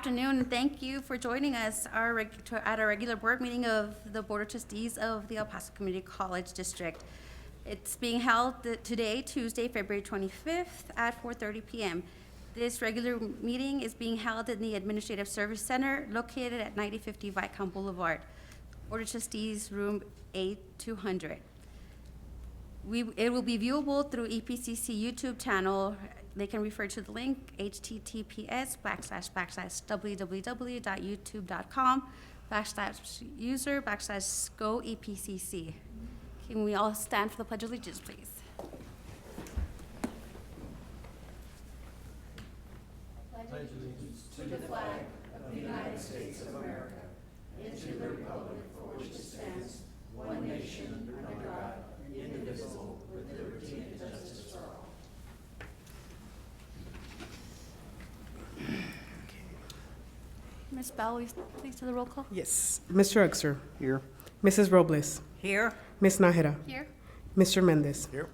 afternoon, and thank you for joining us at our regular board meeting of the Board of Trustees of the El Paso Community College District. It's being held today, Tuesday, February 25th at 4:30 p.m. This regular meeting is being held in the Administrative Service Center located at 9050 Viscount Boulevard, Board of Trustees, room A200. It will be viewable through EPCC YouTube channel. They can refer to the link, https://www.youtube.com/user/go-EPCC. Can we all stand for the Pledge of Allegiance, please? Ms. Bell, will you please do the roll call? Yes. Mr. Uxer. Here. Mrs. Robles. Here. Ms. Nájera. Here. Mr. Mendez. Here.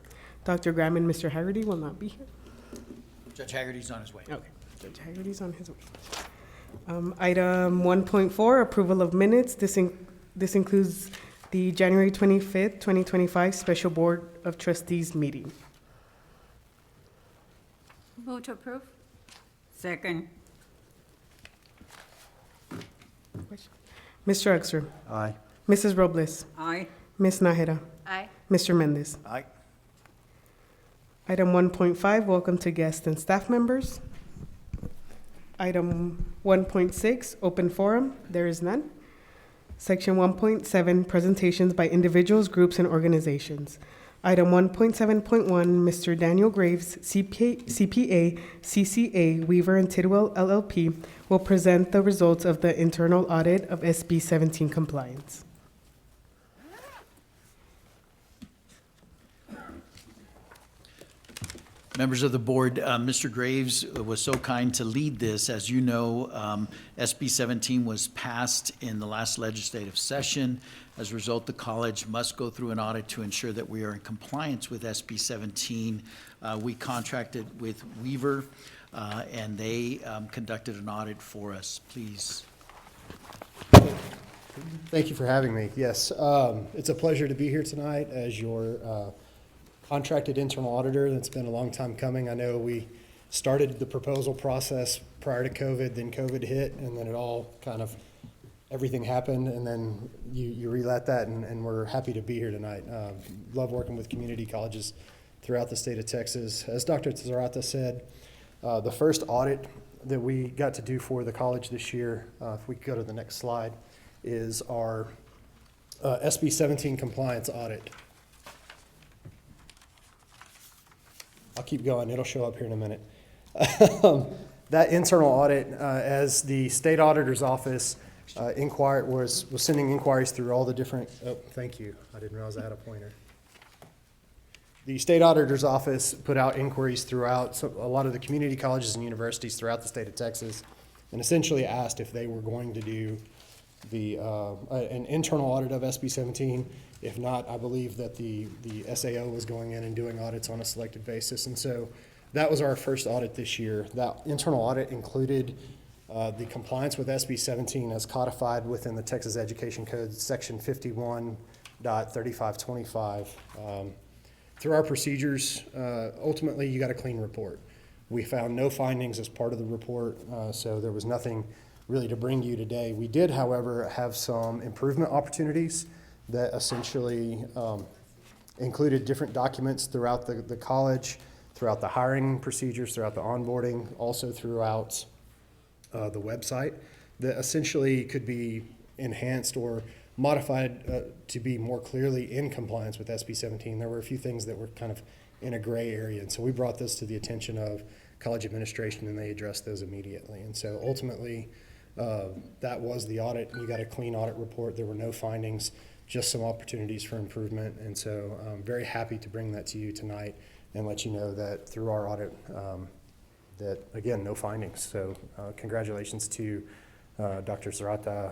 Dr. Graham and Mr. Haggerty will not be here. Judge Haggerty's on his way. Okay. Judge Haggerty's on his way. Item 1.4, approval of minutes. This includes the January 25th, 2025 Special Board of Trustees meeting. Move to approve? Second. Mr. Uxer. Aye. Mrs. Robles. Aye. Ms. Nájera. Aye. Mr. Mendez. Aye. Item 1.5, welcome to guests and staff members. Item 1.6, open forum, there is none. Section 1.7, presentations by individuals, groups, and organizations. Item 1.7.1, Mr. Daniel Graves, CPA, CCA, Weaver and Tidwell LLP, will present the results of the internal audit of SB 17 compliance. Members of the board, Mr. Graves was so kind to lead this. As you know, SB 17 was passed in the last legislative session. As a result, the college must go through an audit to ensure that we are in compliance with SB 17. We contracted with Weaver, and they conducted an audit for us. Please. Thank you for having me. Yes, it's a pleasure to be here tonight as your contracted internal auditor. That's been a long time coming. I know we started the proposal process prior to COVID, then COVID hit, and then it all kind of, everything happened, and then you relet that, and we're happy to be here tonight. Love working with community colleges throughout the state of Texas. As Dr. Zarata said, the first audit that we got to do for the college this year, if we could go to the next slide, is our SB 17 compliance audit. I'll keep going, it'll show up here in a minute. That internal audit, as the state auditor's office was sending inquiries through all the different, oh, thank you, I didn't realize I had a pointer. The state auditor's office put out inquiries throughout a lot of the community colleges and universities throughout the state of Texas, and essentially asked if they were going to do an internal audit of SB 17. If not, I believe that the SAO was going in and doing audits on a selected basis. And so that was our first audit this year. That internal audit included the compliance with SB 17 as codified within the Texas Education Code, section 51.3525. Through our procedures, ultimately you got a clean report. We found no findings as part of the report, so there was nothing really to bring to you today. We did, however, have some improvement opportunities that essentially included different documents throughout the college, throughout the hiring procedures, throughout the onboarding, also throughout the website, that essentially could be enhanced or modified to be more clearly in compliance with SB 17. There were a few things that were kind of in a gray area, and so we brought this to the attention of college administration, and they addressed those immediately. And so ultimately, that was the audit. You got a clean audit report. There were no findings, just some opportunities for improvement. And so I'm very happy to bring that to you tonight and let you know that through our audit, that again, no findings. So congratulations to Dr. Zarata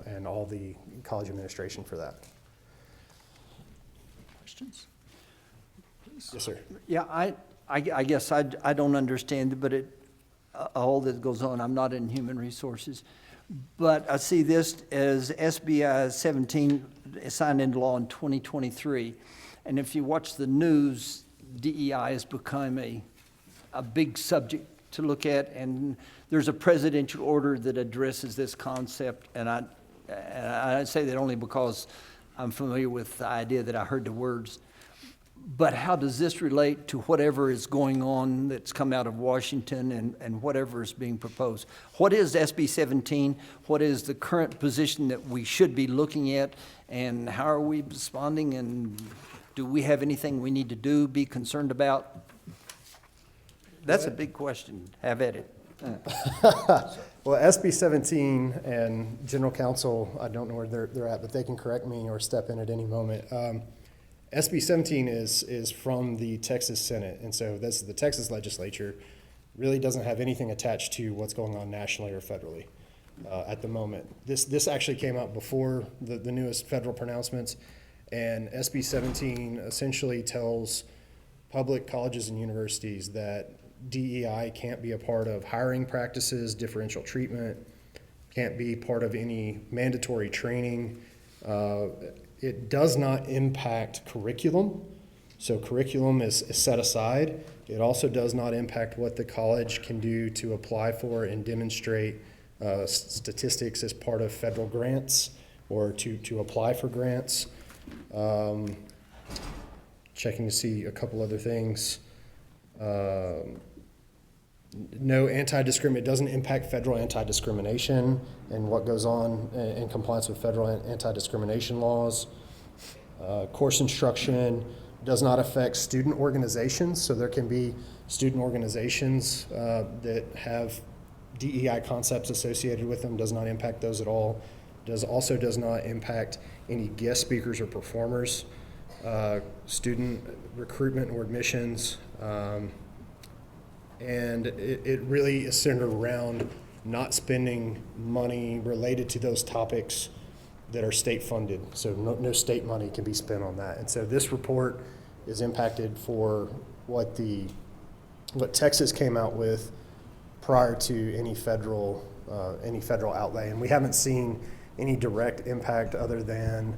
and all the college administration for that. Questions? Yes, sir. Yeah, I guess I don't understand it, but all that goes on. I'm not in human resources. But I see this as SB 17 signed into law in 2023. And if you watch the news, DEI has become a big subject to look at. And there's a presidential order that addresses this concept. And I say that only because I'm familiar with the idea that I heard the words. But how does this relate to whatever is going on that's come out of Washington and whatever is being proposed? What is SB 17? What is the current position that we should be looking at? And how are we responding? And do we have anything we need to do, be concerned about? That's a big question. Have at it. Well, SB 17 and General Counsel, I don't know where they're at, but they can correct me or step in at any moment. SB 17 is from the Texas Senate, and so this the Texas legislature really doesn't have anything attached to what's going on nationally or federally at the moment. This actually came out before the newest federal pronouncements, and SB 17 essentially tells public colleges and universities that DEI can't be a part of hiring practices, differential treatment, can't be part of any mandatory training. It does not impact curriculum, so curriculum is set aside. It also does not impact what the college can do to apply for and demonstrate statistics as part of federal grants or to apply for grants. Checking to see a couple other things. No anti-discrimination, it doesn't impact federal anti-discrimination and what goes on in compliance with federal anti-discrimination laws. Course instruction does not affect student organizations, so there can be student organizations that have DEI concepts associated with them, does not impact those at all. Also does not impact any guest speakers or performers, student recruitment or admissions, and it really is centered around not spending money related to those topics that are state funded. So no state money can be spent on that. And so this report is impacted for what Texas came out with prior to any federal outlay. And we haven't seen any direct impact other than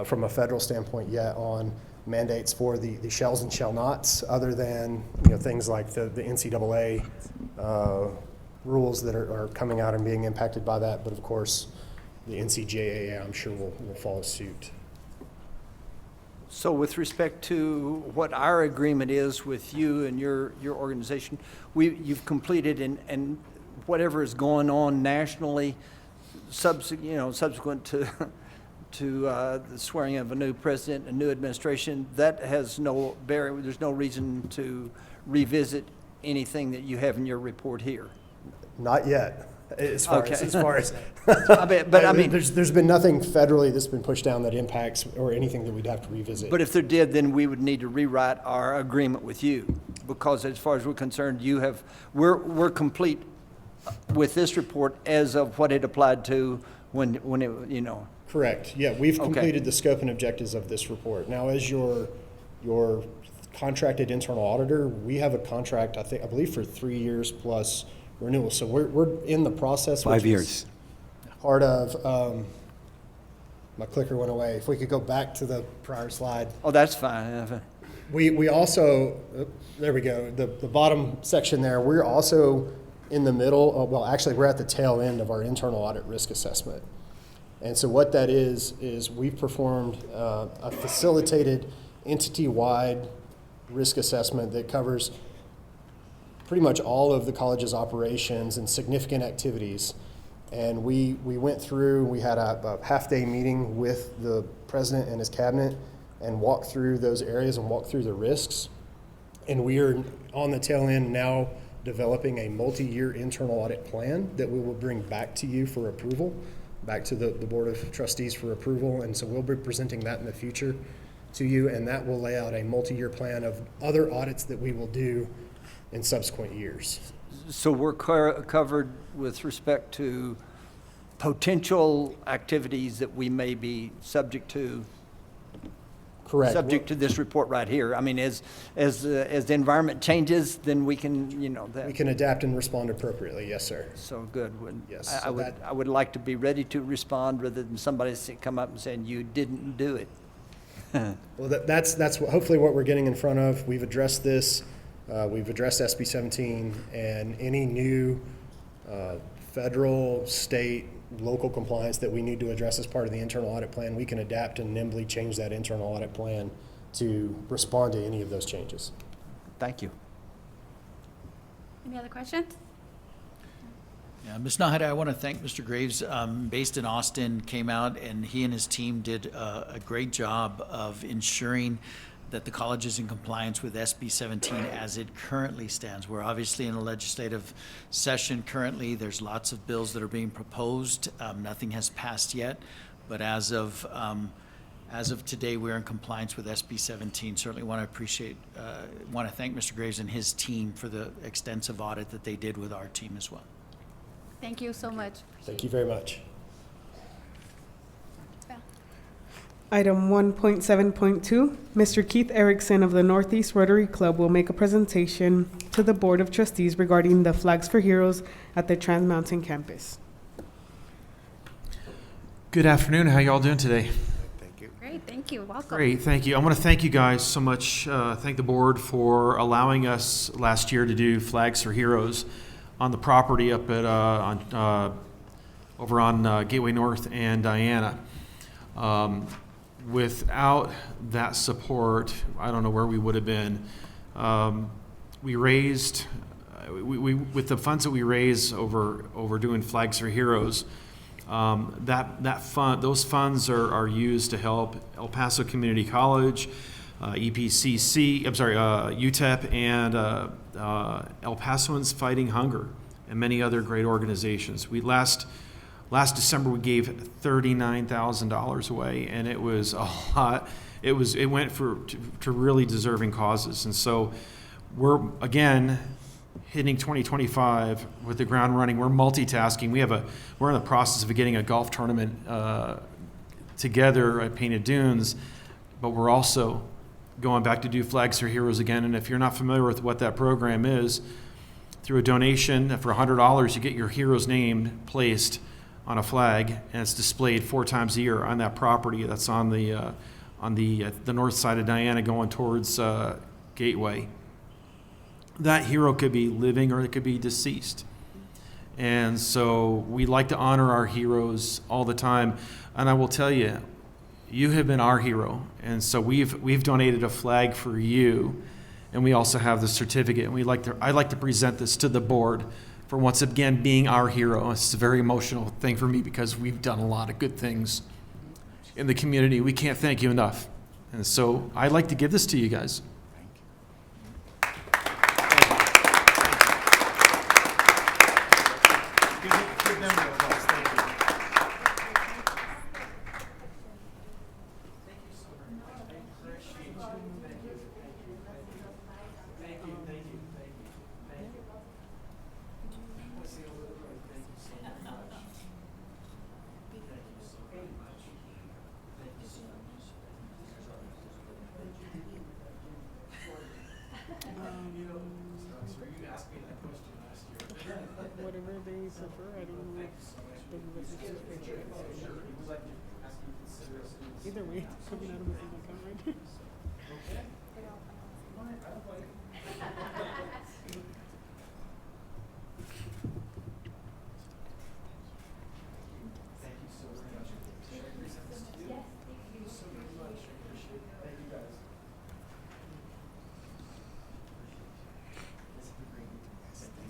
from a federal standpoint yet on mandates for the shells and shall nots, other than things like the NCAA rules that are coming out and being impacted by that. But of course, the NCJAA, I'm sure, will follow suit. So with respect to what our agreement is with you and your organization, you've completed and whatever is going on nationally, subsequent to the swearing of a new president, a new administration, that has no bearing. There's no reason to revisit anything that you have in your report here. Not yet. As far as but I mean, there's been nothing federally that's been pushed down that impacts or anything that we'd have to revisit. But if there did, then we would need to rewrite our agreement with you, because as far as we're concerned, we're complete with this report as of what it applied to when it. Correct. Yeah, we've completed the scope and objectives of this report. Now, as your contracted internal auditor, we have a contract, I believe for 3 years plus renewal. So we're in the process. 5 years. Part of, my clicker went away. If we could go back to the prior slide. Oh, that's fine. We also, there we go, the bottom section there, we're also in the middle, well, actually, we're at the tail end of our internal audit risk assessment. And so what that is we've performed a facilitated entity-wide risk assessment that covers pretty much all of the college's operations and significant activities. And we went through, we had a half-day meeting with the president and his cabinet and walked through those areas and walked through the risks. And we are on the tail end now developing a multi-year internal audit plan that we will bring back to you for approval, back to the Board of Trustees for approval. And so we'll be presenting that in the future to you, and that will lay out a multi-year plan of other audits that we will do in subsequent years. So we're covered with respect to potential activities that we may be subject to. Correct. Subject to this report right here. I mean, as the environment changes, then we can, you know, We that, can adapt and respond appropriately, yes, sir. so good. Yes, I so would, that- I would like to be ready to respond rather than somebody come up and saying, you didn't do it. Well, that's hopefully what we're getting in front of. We've addressed this, we've addressed SB 17, and any new federal, state, local compliance that we need to address as part of the internal audit plan, we can adapt and nimbly change that internal audit plan to respond to any of those changes. Thank you. Any other questions? Yeah, Ms. Nahada, I want to thank Mr. Graves, based in Austin, came out and he and his team did a great job of ensuring that the college is in compliance with SB 17 as it currently stands. We're obviously in a legislative session currently. There's lots of bills that are being proposed. Nothing has passed yet, but as of today, we're in compliance with SB 17. Certainly want to thank Mr. Graves and his team for the extensive audit that they did with our team as well. Thank you so much. Thank you very much. Item 1.7.2, Mr. Keith Erickson of the Northeast Rotary Club will make a presentation to the Board of Trustees regarding the Flags for Heroes at the Trans Mountain campus. Good afternoon. How y'all doing today? Great, thank you. Welcome. Great, thank you. I want to thank you guys so much. Thank the board for allowing us last year to do Flags for Heroes on the property up at over on Gateway North and Diana. Without that support, I don't know where we would have been. We raised, with the funds that we raise over doing Flags for Heroes, those funds are used to help El Paso Community College, EPCC, UTEP, and El Pasoans Fighting Hunger, and many other great organizations. Last December, we gave $39,000 away, and it was a lot. It went to really deserving causes, and so we're again hitting 2025 with the ground running. We're multitasking. We're in the process of getting a golf tournament together at Painted Dunes, but we're also going back to do Flags for Heroes again. And if you're not familiar with what that program is, through a donation for $100, you get your hero's name placed on a flag, and it's displayed 4 times a year on that property that's on the north side of Diana going towards Gateway. That hero could be living or it could be deceased. And so we like to honor our heroes all the time. And I will tell you, you have been our hero. And so we've donated a flag for you, and we also have the certificate. And I'd like to present this to the board for once again being our hero. It's a very emotional thing for me because we've done a lot of good things in the community. We can't thank you enough. And so I'd like to give this to you guys. Whatever they prefer, I don't know. Either way, coming out of the same account, right?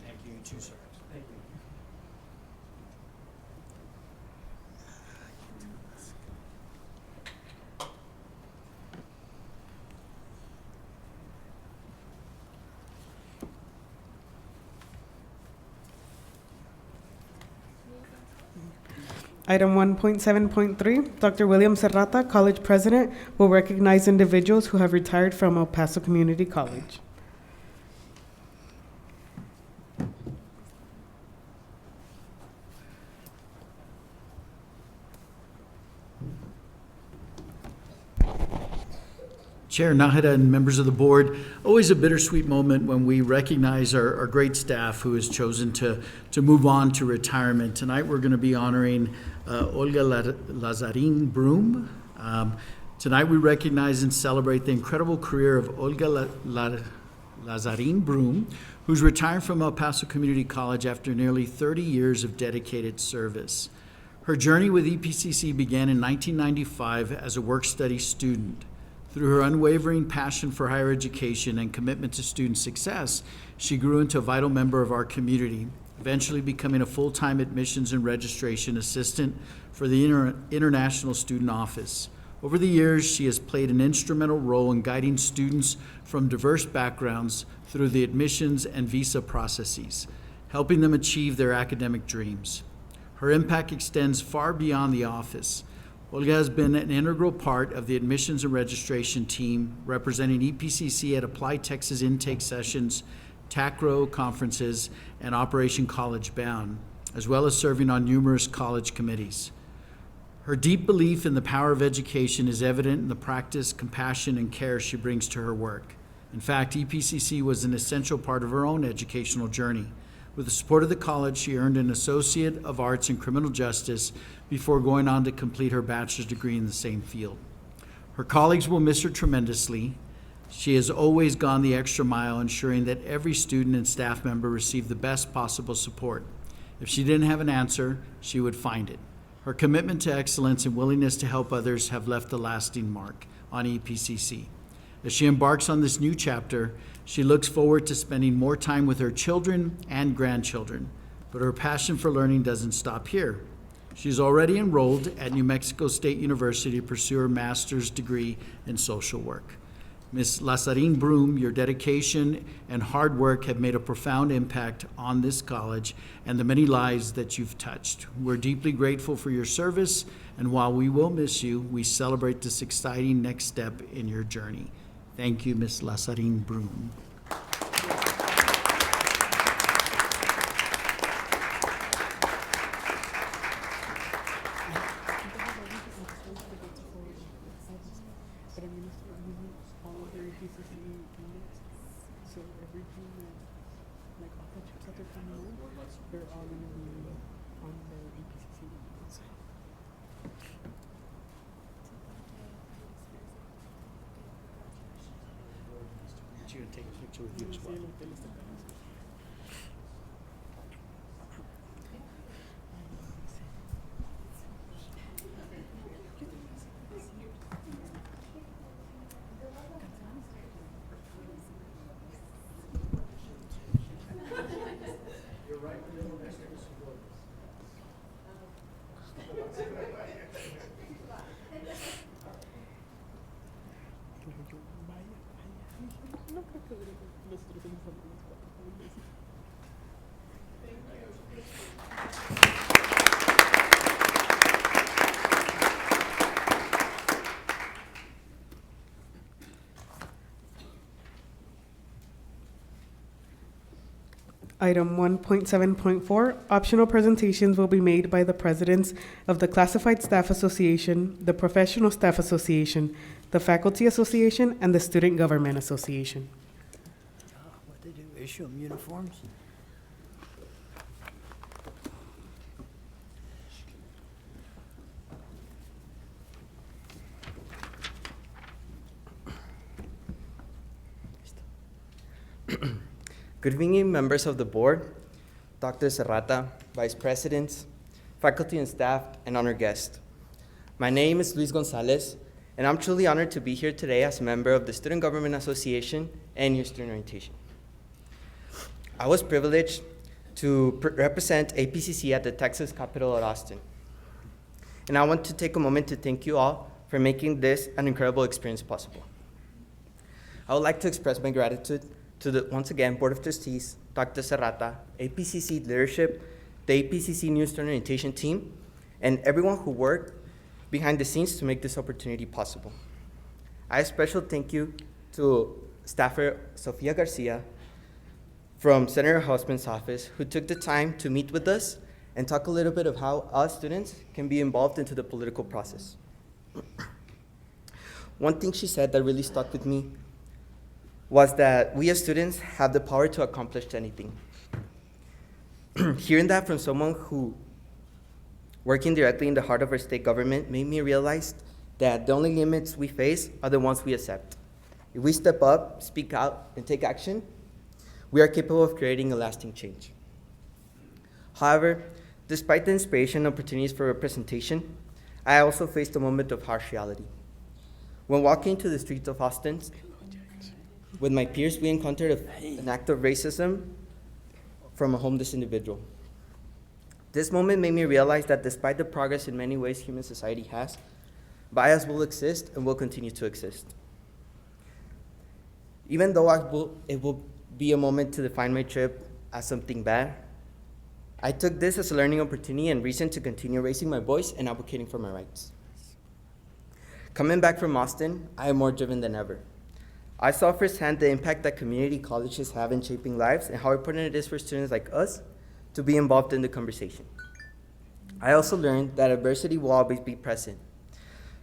Thank you, you too, sir. Thank you. Item 1.7.3, Dr. William Serrata, College President, will recognize individuals who have retired from El Paso Community College. Chair Nahara and members of the board, always a bittersweet moment when we recognize our great staff who has chosen to move on to retirement. Tonight, we're going to be honoring Olga Lazarin Broom. Tonight, we recognize and celebrate the incredible career of Olga Lazarin Broom, who's retired from El Paso Community College after nearly 30 years of dedicated service. Her journey with EPCC began in 1995 as a work-study student. Through her unwavering passion for higher education and commitment to student success, she grew into a vital member of our community, eventually becoming a full-time admissions and registration assistant for the International Student Office. Over the years, she has played an instrumental role in guiding students from diverse backgrounds through the admissions and visa processes, helping them achieve their academic dreams. Her impact extends far beyond the office. Olga has been an integral part of the admissions and registration team, representing EPCC at Apply Texas intake sessions, TACRO conferences, and Operation College Bound, as well as serving on numerous college committees. Her deep belief in the power of education is evident in the practice, compassion, and care she brings to her work. In fact, EPCC was an essential part of her own educational journey. With the support of the college, she earned an Associate of Arts in Criminal Justice before going on to complete her bachelor's degree in the same field. Her colleagues will miss her tremendously. She has always gone the extra mile, ensuring that every student and staff member receive the best possible support. If she didn't have an answer, she would find it. Her commitment to excellence and willingness to help others have left a lasting mark on EPCC. As she embarks on this new chapter, she looks forward to spending more time with her children and grandchildren, but her passion for learning doesn't stop here. She's already enrolled at New Mexico State University to pursue her master's degree in social work. Ms. Lazarin Broom, your dedication and hard work have made a profound impact on this college and the many lives that you've touched. We're deeply grateful for your service, and while we will miss you, we celebrate this exciting next step in your journey. Thank you, Ms. Lazarin Broom. So everything like all the trips that they're coming in, they're all gonna be on the EPCC website. You're gonna take a picture with you as well. No creo que dure los 3 años o los 4 años. Item 1.7.4, optional presentations will be made by the presidents of the Classified Staff Association, the Professional Staff Association, the Faculty Association, and the Student Government Association. What they do, issue them uniforms? Good evening, members of the board, Dr. Serrata, vice presidents, faculty and staff, and honored guests. My name is Luis Gonzalez, and I'm truly honored to be here today as a member of the Student Government Association and your student orientation. I was privileged to represent APCC at the Texas Capitol at Austin. And I want to take a moment to thank you all for making this an incredible experience possible. I would like to express my gratitude to the, once again, Board of Trustees, Dr. Serrata, APCC leadership, the APCC New Student Orientation team, and everyone who worked behind the scenes to make this opportunity possible. A special thank you to staffer Sofia Garcia from Senator Hausman's office, who took the time to meet with us and talk a little bit of how us students can be involved into the political process. one thing she said that really stuck with me was that we as students have the power to accomplish anything. Hearing that from someone who working directly in the heart of our state government made me realize that the only limits we face are the ones we accept. If we step up, speak out, and take action, we are capable of creating a lasting change. However, despite the inspiration and opportunities for representation, I also faced a moment of harsh reality. When walking to the streets of Austin, with my peers, we encountered an act of racism from a homeless individual. This moment made me realize that despite the progress in many ways human society has, bias will exist and will continue to exist. Even though it will be a moment to define my trip as something bad, I took this as a learning opportunity and reason to continue raising my voice and advocating for my rights. Coming back from Austin, I am more driven than ever. I saw firsthand the impact that community colleges have in shaping lives and how important it is for students like us to be involved in the conversation. I also learned that adversity will always be present,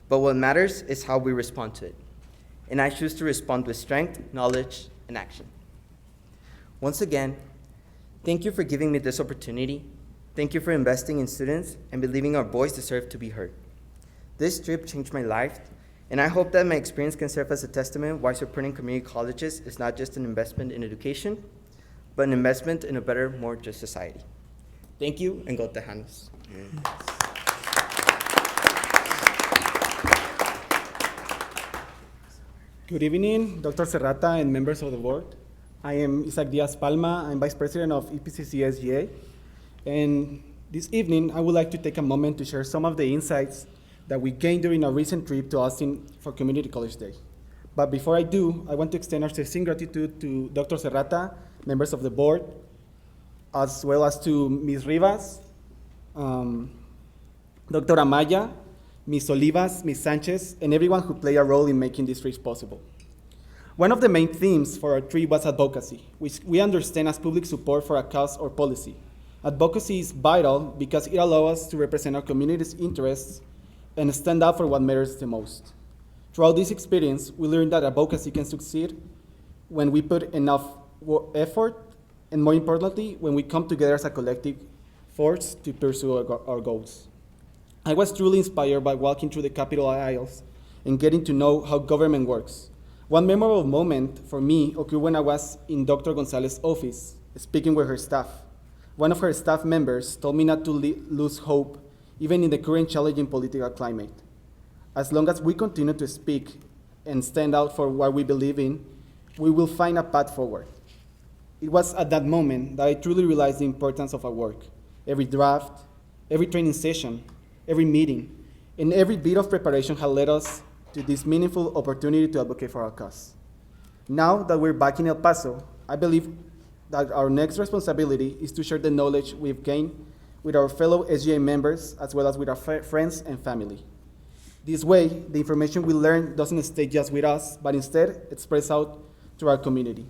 but what matters is how we respond to it. And I choose to respond with strength, knowledge, and action. Once again, thank you for giving me this opportunity. Thank you for investing in students and believing our voice deserves to be heard. This trip changed my life, and I hope that my experience can serve as a testament why supporting community colleges is not just an investment in education, but an investment in a better, more just society. Thank you, and go Tejanos. Good evening, Dr. Serrata and members of the board. I am Isaac Diaz Palma. I'm Vice President of EPCC SGA. And this evening, I would like to take a moment to share some of the insights that we gained during our recent trip to Austin for Community College Day. But before I do, I want to extend our sincere gratitude to Dr. Serrata, members of the board, as well as to Ms. Rivas, Dr. Amaya, Ms. Olivas, Ms. Sanchez, and everyone who played a role in making this trip possible. One of the main themes for our trip was advocacy, which we understand as public support for a cause or policy. Advocacy is vital because it allows us to represent our community's interests and stand up for what matters the most. Throughout this experience, we learned that advocacy can succeed when we put enough effort, and more importantly, when we come together as a collective force to pursue our goals. I was truly inspired by walking through the Capitol aisles and getting to know how government works. One memorable moment for me occurred when I was in Dr. Gonzalez's office, speaking with her staff. One of her staff members told me not to lose hope, even in the current challenging political climate. As long as we continue to speak and stand out for what we believe in, we will find a path forward. It was at that moment that I truly realized the importance of our work. Every draft, every training session, every meeting, and every bit of preparation had led us to this meaningful opportunity to advocate for our cause. Now that we're back in El Paso, I believe that our next responsibility is to share the knowledge we've gained with our fellow SGA members, as well as with our friends and family. This way, the information we learn doesn't stay just with us, but instead it spreads out to our community.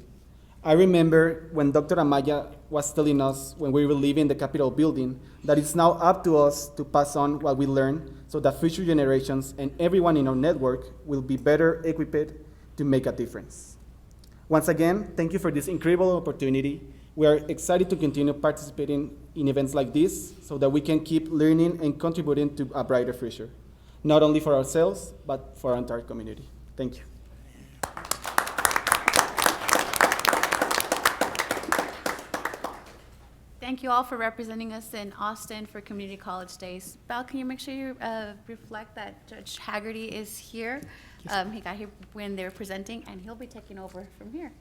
I remember when Dr. Amaya was telling us when we were leaving the Capitol building that it's now up to us to pass on what we learned so that future generations and everyone in our network will be better equipped to make a difference. Once again, thank you for this incredible opportunity. We are excited to continue participating in events like this so that we can keep learning and contributing to a brighter future, not only for ourselves, but for our entire community. Thank you. Thank you all for representing us in Austin for Community College Days. Val, can you make sure you reflect that Judge Haggerty is here? He got here when they were presenting, and he'll be taking over from here.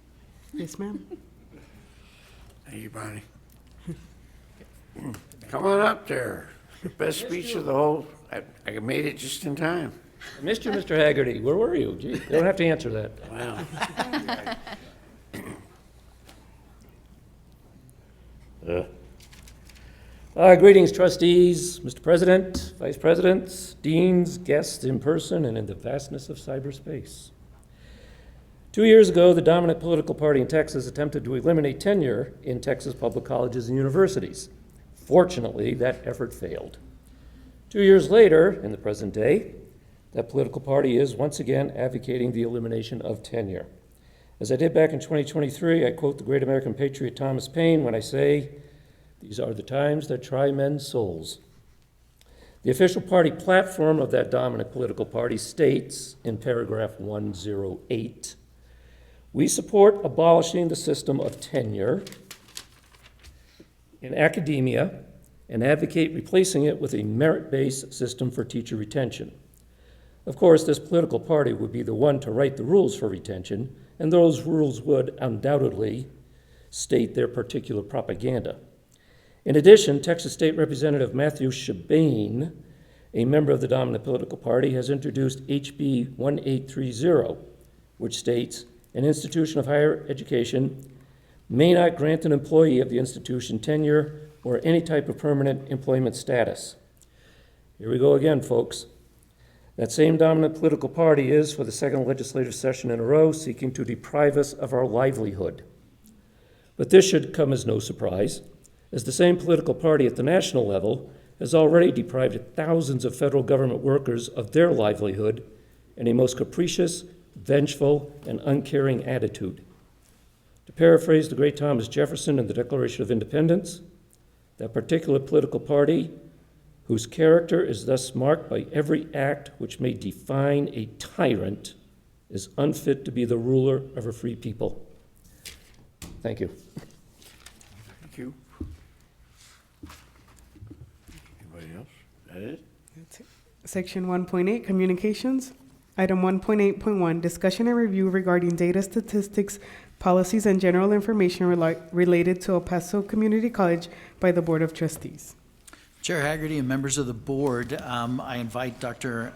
Yes, ma'am. Thank you, Bonnie. Come on up there. The best speech of the whole, I made it just in time. I missed you, Mr. Haggerty. Where were you? Gee, you don't have to answer that. Wow. Greetings, trustees, Mr. President, vice presidents, deans, guests in person and in the vastness of cyberspace. 2 years ago, the dominant political party in Texas attempted to eliminate tenure in Texas public colleges and universities. Fortunately, that effort failed. 2 years later, in the present day, that political party is once again advocating the elimination of tenure. As I did back in 2023, I quote the great American patriot Thomas Paine when I say, "These are the times that try men's souls." The official party platform of that dominant political party states in paragraph 108, "We support abolishing the system of tenure in academia and advocate replacing it with a merit-based system for teacher retention." Of course, this political party would be the one to write the rules for retention, and those rules would undoubtedly state their particular propaganda. In addition, Texas State Representative Matthew Shabane, a member of the dominant political party, has introduced HB 1830, which states, "An institution of higher education may not grant an employee of the institution tenure or any type of permanent employment status." Here we go again, folks. That same dominant political party is, for the second legislative session in a row, seeking to deprive us of our livelihood. But this should come as no surprise, as the same political party at the national level has already deprived thousands of federal government workers of their livelihood in a most capricious, vengeful, and uncaring attitude. To paraphrase the great Thomas Jefferson in the Declaration of Independence, that particular political party, whose character is thus marked by every act which may define a tyrant, is unfit to be the ruler of a free people. Thank you. Thank you. Anybody else? That it? Section 1.8, Communications. Item 1.8.1, Discussion and Review regarding data statistics, policies, and general information related to El Paso Community College by the Board of Trustees. Chair Haggerty and members of the board, I invite Dr.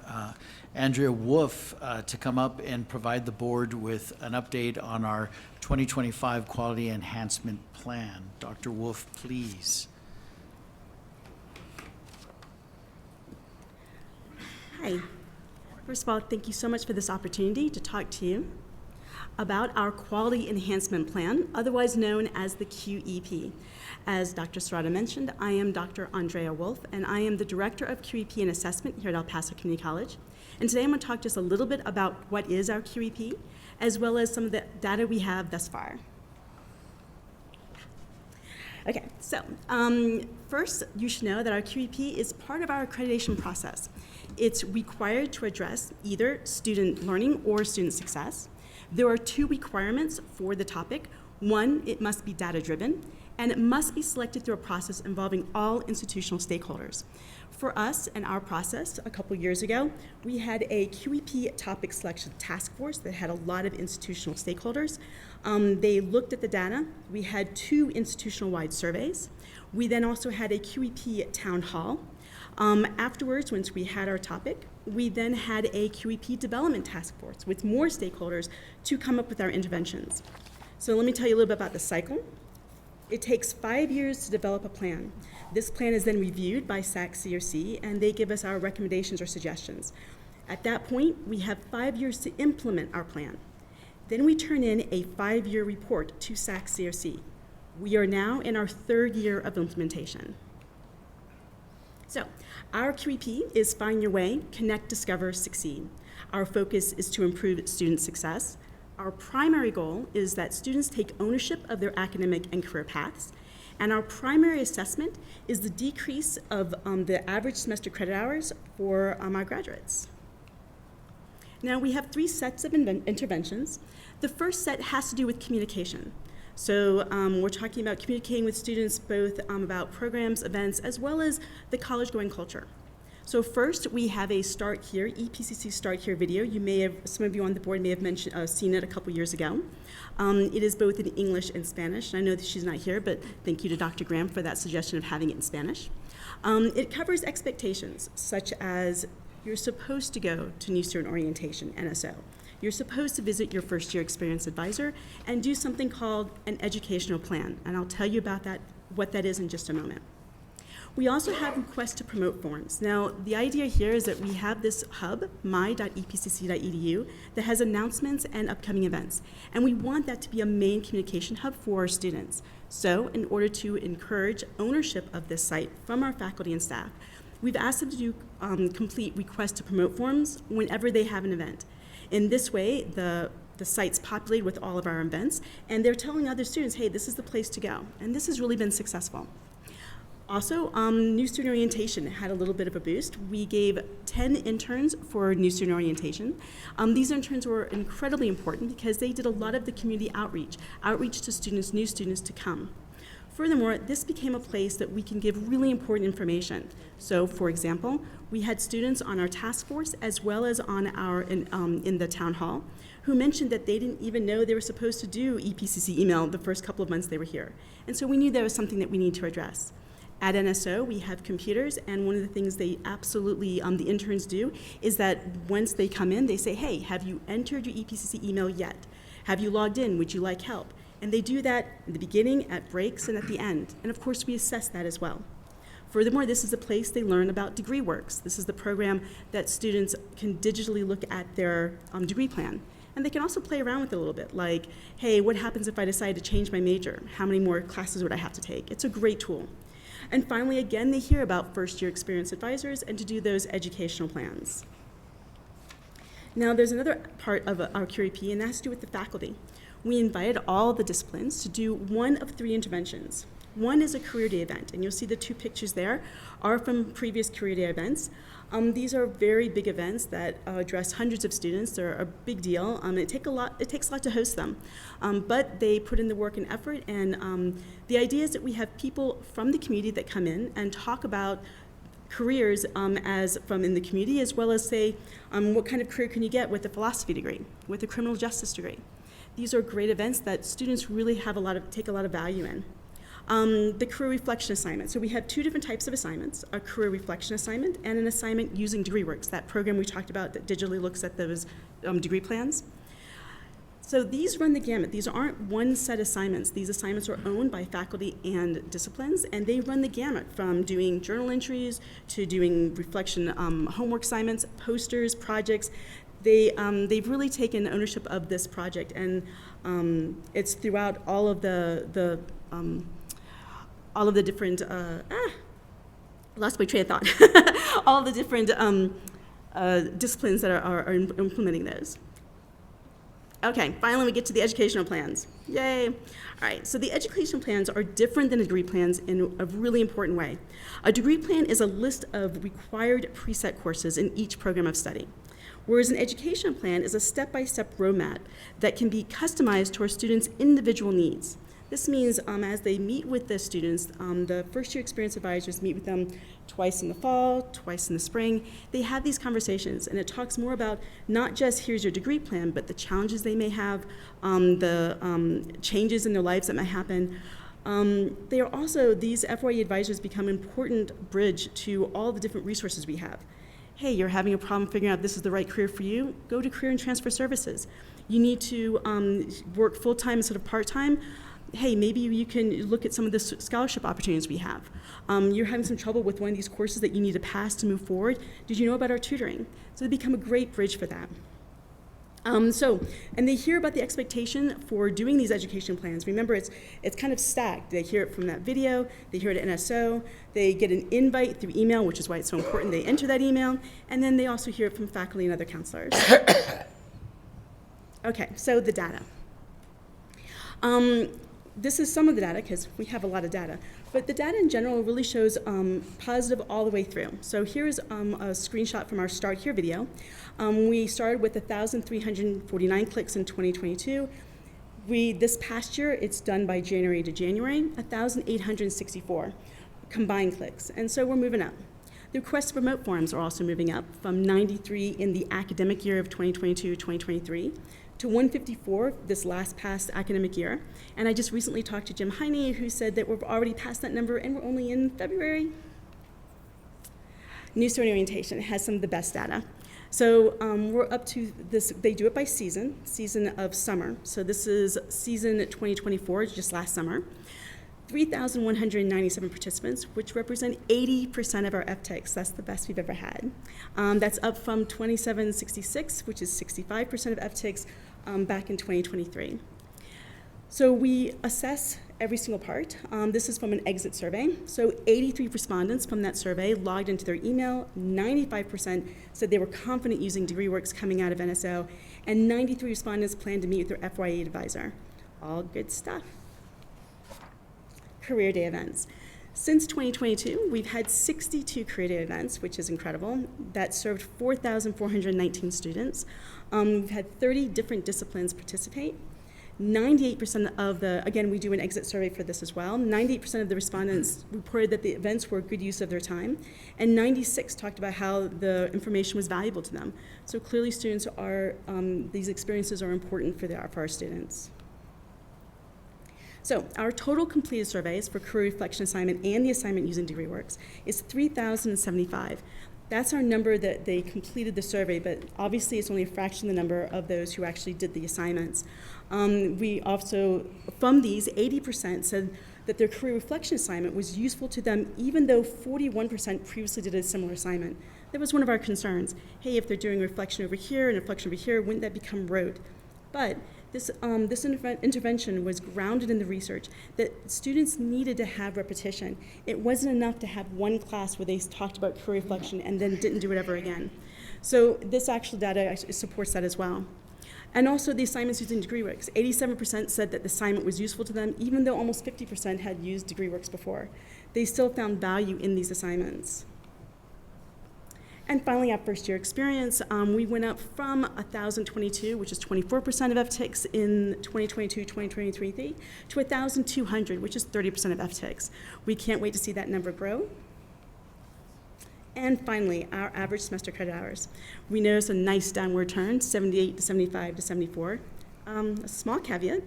Andrea Wolf to come up and provide the board with an update on our 2025 Quality Enhancement Plan. Dr. Wolf, please. Hi. First of all, thank you so much for this opportunity to talk to you about our Quality Enhancement Plan, otherwise known as the QEP. As Dr. Serrata mentioned, I am Dr. Andrea Wolf, and I am the Director of QEP and Assessment here at El Paso Community College. And today I'm going to talk just a little bit about what is our QEP, as well as some of the data we have thus far. Okay, so first, you should know that our QEP is part of our accreditation process. It's required to address either student learning or student success. There are two requirements for the topic. One, it must be data-driven, and it must be selected through a process involving all institutional stakeholders. For us and our process a couple years ago, we had a QEP topic selection task force that had a lot of institutional stakeholders. They looked at the data. We had 2 institutional-wide surveys. We then also had a QEP town hall. Afterwards, once we had our topic, we then had a QEP development task force with more stakeholders to come up with our interventions. So let me tell you a little bit about the cycle. It takes 5 years to develop a plan. This plan is then reviewed by SAC-CRC, and they give us our recommendations or suggestions. At that point, we have 5 years to implement our plan. Then we turn in a 5-year report to SAC-CRC. We are now in our 3rd year of implementation. So, our QEP is Find Your Way, Connect, Discover, Succeed. Our focus is to improve student success. Our primary goal is that students take ownership of their academic and career paths. And our primary assessment is the decrease of the average semester credit hours for our graduates. Now, we have 3 sets of interventions. The first set has to do with communication. So we're talking about communicating with students both about programs, events, as well as the college-going culture. So first, we have a Start Here, EPCC Start Here video. You may have, some of you on the board may have seen it a couple years ago. It is both in English and Spanish. I know that she's not here, but thank you to Dr. Graham for that suggestion of having it in Spanish. It covers expectations, such as you're supposed to go to New Student Orientation, NSO. You're supposed to visit your first-year experience advisor and do something called an educational plan. And I'll tell you about that, what that is in just a moment. We also have requests to promote forms. Now, the idea here is that we have this hub, my.epcc.edu, that has announcements and upcoming events. And we want that to be a main communication hub for our students. So, in order to encourage ownership of this site from our faculty and staff, we've asked them to do complete request to promote forms whenever they have an event. In this way, the site's populated with all of our events, and they're telling other students, hey, this is the place to go. And this has really been successful. Also, new student orientation had a little bit of a boost. We gave 10 interns for new student orientation. These interns were incredibly important because they did a lot of the community outreach to students, new students to come. Furthermore, this became a place that we can give really important information. So, for example, we had students on our task force as well as on our in the town hall who mentioned that they didn't even know they were supposed to do EPCC email the first couple of months they were here. And so we knew there was something that we need to address. At NSO, we have computers, and one of the things they absolutely, the interns do, is that once they come in, they say, hey, have you entered your EPCC email yet? Have you logged in? Would you like help? And they do that in the beginning, at breaks, and at the end. And of course, we assess that as well. Furthermore, this is a place they learn about DegreeWorks. This is the program that students can digitally look at their degree plan. And they can also play around with it a little bit, like, hey, what happens if I decide to change my major? How many more classes would I have to take? It's a great tool. And finally, again, they hear about first-year experienced advisors and to do those educational plans. Now, there's another part of our QEP, and that has to do with the faculty. We invited all the disciplines to do one of 3 interventions. One is a career day event, and you'll see the 2 pictures there are from previous career day events. These are very big events that address hundreds of students. They're a big deal. It takes a lot to host them, but they put in the work and effort. And the idea is that we have people from the community that come in and talk about careers as from in the community, as well as say what kind of career can you get with a philosophy degree, with a criminal justice degree. These are great events that students really have take a lot of value in. The career reflection assignment. So we have 2 different types of assignments, a career reflection assignment and an assignment using DegreeWorks, that program we talked about that digitally looks at those degree plans. So these run the gamut. These aren't one set assignments. These assignments are owned by faculty and disciplines, and they run the gamut from doing journal entries to doing reflection homework assignments, posters, projects. They've really taken ownership of this project, and it's throughout all of the different, lost my train of thought. All of the different disciplines that are implementing those. Okay, finally we get to the educational plans. Yay. All right, so the educational plans are different than degree plans in a really important way. A degree plan is a list of required preset courses in each program of study, whereas an educational plan is a step-by-step roadmap that can be customized to our students' individual needs. This means as they meet with the students, the first-year experience advisors meet with them twice in the fall, twice in the spring. They have these conversations, and it talks more about not just here's your degree plan, but the challenges they may have, the changes in their lives that might happen. They are also, these FYE advisors become an important bridge to all the different resources we have. Hey, you're having a problem figuring out if this is the right career for you? Go to Career and Transfer Services. You need to work full-time instead of part-time? Hey, maybe you can look at some of the scholarship opportunities we have. You're having some trouble with one of these courses that you need to pass to move forward. Did you know about our tutoring? So they become a great bridge for that. And they hear about the expectation for doing these education plans. Remember, it's kind of stacked. They hear it from that video, they hear it at NSO, they get an invite through email, which is why it's so important they enter that email, and then they also hear it from faculty and other counselors. Okay, so the data. This is some of the data, because we have a lot of data, but the data in general really shows positive all the way through. So here's a screenshot from our Start Here video. We started with 1,349 clicks in 2022. This past year, it's done by January to January, 1,864 combined clicks, and so we're moving up. The requests for remote forms are also moving up from 93 in the academic year of 2022-2023 to 154 this past academic year. And I just recently talked to Jim Heine, who said that we've already passed that number and we're only in February. New Student Orientation has some of the best data. So we're up to this, they do it by season of summer. So this is season 2024, just last summer. 3,197 participants, which represent 80% of our FTECs. That's the best we've ever had. That's up from 2,766, which is 65% of FTECs back in 2023. So we assess every single part. This is from an exit survey. So 83 respondents from that survey logged into their email. 95% said they were confident using DegreeWorks coming out of NSO, and 93 respondents plan to meet with their FYE advisor. All good stuff. Career Day events. Since 2022, we've had 62 Career Day events, which is incredible. That served 4,419 students. We've had 30 different disciplines participate. 98% of the, again, we do an exit survey for this as well, 98% of the respondents reported that the events were a good use of their time, and 96 talked about how the information was valuable to them. So clearly students are, these experiences are important for our students. So our total completed surveys for career reflection assignment and the assignment using DegreeWorks is 3,075. That's our number that they completed the survey, but obviously it's only a fraction of the number of those who actually did the assignments. We also, from these, 80% said that their career reflection assignment was useful to them, even though 41% previously did a similar assignment. That was one of our concerns. Hey, if they're doing reflection over here and reflection over here, wouldn't that become rote? But this intervention was grounded in the research that students needed to have repetition. It wasn't enough to have one class where they talked about career reflection and then didn't do it ever again. So this actual data supports that as well. And also the assignments using DegreeWorks. 87% said that the assignment was useful to them, even though almost 50% had used DegreeWorks before. They still found value in these assignments. And finally, our first year experience, we went up from 1,022, which is 24% of FTICs in 2022-2023, to 1,200, which is 30% of FTICs. We can't wait to see that number grow. And finally, our average semester credit hours. We noticed a nice downward turn, 78 to 75 to 74. A small caveat,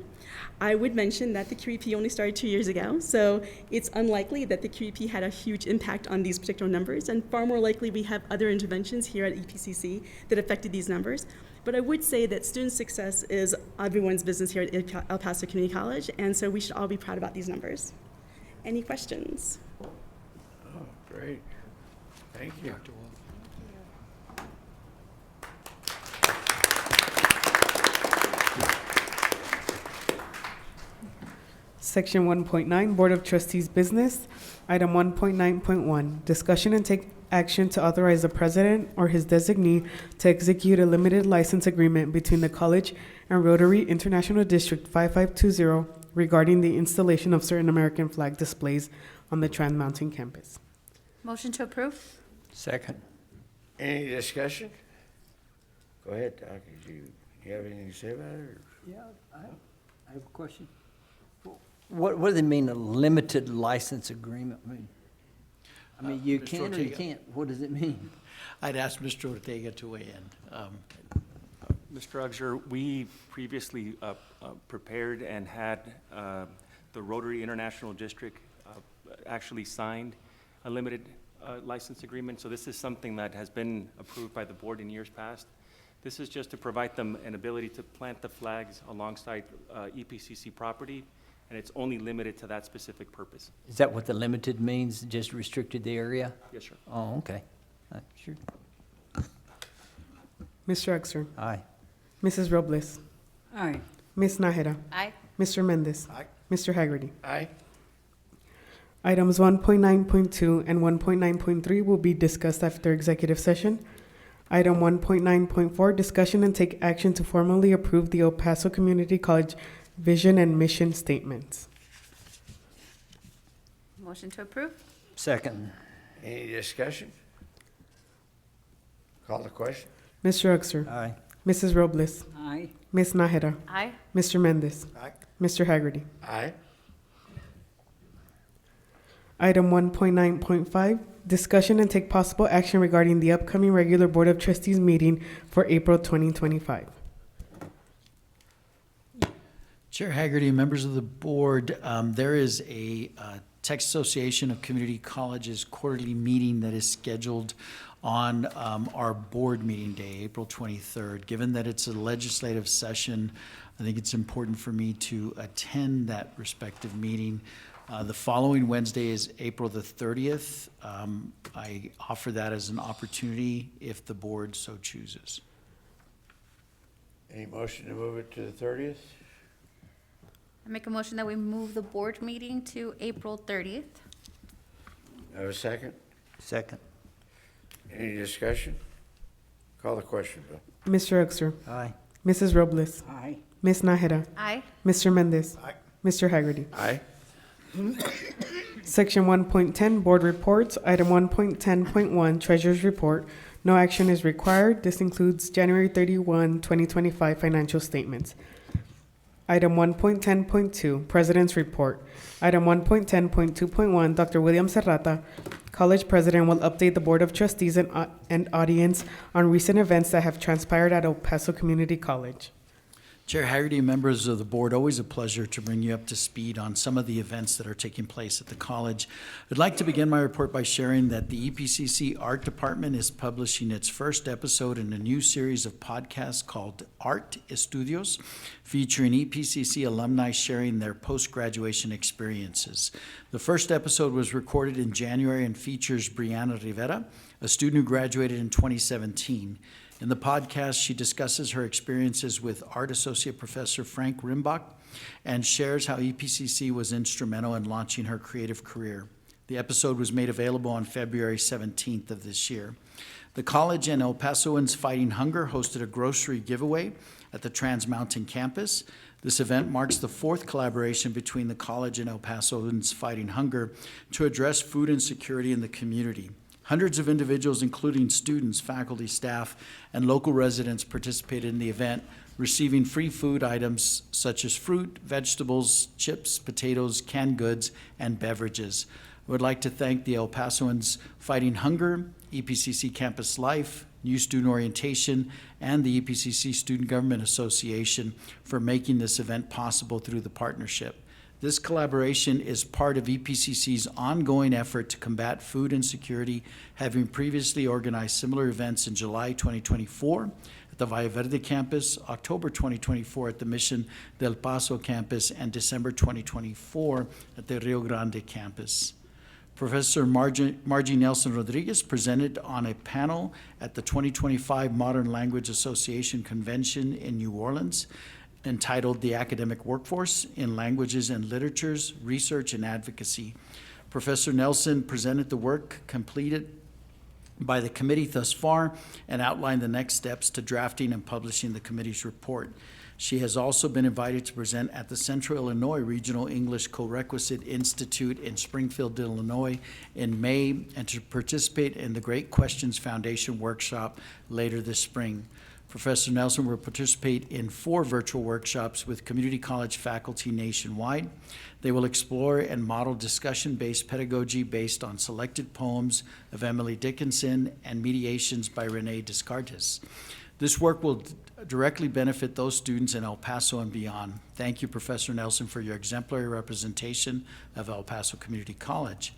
I would mention that the QEP only started 2 years ago, so it's unlikely that the QEP had a huge impact on these particular numbers, and far more likely we have other interventions here at EPCC that affected these numbers. But I would say that student success is everyone's business here at El Paso Community College, and so we should all be proud about these numbers. Any questions? Oh, great. Thank you. Section 1.9, Board of Trustees Business. Item 1.9.1, discussion and take action to authorize the president or his designee to execute a limited license agreement between the college and Rotary International District 5520 regarding the installation of certain American flag displays on the Trans Mountain campus. Motion to approve? Second. Any discussion? Go ahead, Doc. Do you have anything to say about it? Or? Yeah, I have a question. What do they mean, a limited license agreement? I mean, you Mr. can or you Ortega. can't. What does it mean? I'd ask Mr. Ortega to weigh in. Mr. Ugsher, we previously prepared and had the Rotary International District actually signed a limited license agreement. So this is something that has been approved by the board in years past. This is just to provide them an ability to plant the flags alongside EPCC property, and it's only limited to that specific purpose. Is that what the limited means, just restricted the area? Yes, sir. Oh, okay. Sure. Mr. Exer. Aye. Mrs. Robles. Aye. Ms. Nájera. Aye. Mr. Mendez. Aye. Mr. Haggerty. Aye. Items 1.9.2 and 1.9.3 will be discussed after executive session. Item 1.9.4, discussion and take action to formally approve the El Paso Community College vision and mission statements. Motion to approve? Second. Any discussion? Call the question. Mr. Uxer. Aye. Mrs. Robles. Aye. Ms. Nájera. Aye. Mr. Mendez. Aye. Mr. Haggerty. Aye. Item 1.9.5, discussion and take possible action regarding the upcoming regular Board of Trustees meeting for April 2025. Chair Haggerty, members of the board, there is a Texas Association of Community Colleges quarterly meeting that is scheduled on our board meeting day, April 23rd. Given that it's a legislative session, I think it's important for me to attend that respective meeting. The following Wednesday is April the 30th. I offer that as an opportunity if the board so chooses. Any motion to move it to the 30th? I make a motion that we move the board meeting to April 30th. Have a second? Second. Any discussion? Call the question, Bill. Mr. Uxer, Aye. Mrs. Robles, Aye. Ms. Nájera, Aye. Mr. Mendez, Aye. Mr. Haggerty. Aye. Section 1.10, Board Reports. Item 1.10.1, Treasurer's Report. No action is required. This includes January 31, 2025 financial statements. Item 1.10.2, President's Report. Item 1.10.2.1, Dr. William Serrata, College President, will update the Board of Trustees and audience on recent events that have transpired at El Paso Community College. Chair Haggerty, members of the board, always a pleasure to bring you up to speed on some of the events that are taking place at the college. I'd like to begin my report by sharing that the EPCC Art Department is publishing its first episode in a new series of podcasts called Art Estudios, featuring EPCC alumni sharing their post-graduation experiences. The first episode was recorded in January and features Brianna Rivera, a student who graduated in 2017. In the podcast, she discusses her experiences with Art Associate Professor Frank Rimbach and shares how EPCC was instrumental in launching her creative career. The episode was made available on February 17th of this year. The college and El Pasoans Fighting Hunger hosted a grocery giveaway at the Trans Mountain campus. This event marks the fourth collaboration between the college and El Pasoans Fighting Hunger to address food insecurity in the community. Hundreds of individuals, including students, faculty, staff, and local residents, participated in the event, receiving free food items such as fruit, vegetables, chips, potatoes, canned goods, and beverages. I would like to thank the El Pasoans Fighting Hunger, EPCC Campus Life, New Student Orientation, and the EPCC Student Government Association for making this event possible through the partnership. This collaboration is part of EPCC's ongoing effort to combat food insecurity, having previously organized similar events in July 2024 at the Valle Verde campus, October 2024 at the Mission del Paso campus, and December 2024 at the Rio Grande campus. Professor Margie Nelson Rodriguez presented on a panel at the 2025 Modern Language Association Convention in New Orleans, entitled The Academic Workforce in Languages and Literatures, Research and Advocacy. Professor Nelson presented the work completed by the committee thus far and outlined the next steps to drafting and publishing the committee's report. She has also been invited to present at the Central Illinois Regional English Co-Requisite Institute in Springfield, Illinois in May, and to participate in the Great Questions Foundation workshop later this spring. Professor Nelson will participate in 4 virtual workshops with community college faculty nationwide. They will explore and model discussion-based pedagogy based on selected poems of Emily Dickinson and mediations by Renee Descartes. This work will directly benefit those students in El Paso and beyond. Thank you, Professor Nelson, for your exemplary representation of El Paso Community College.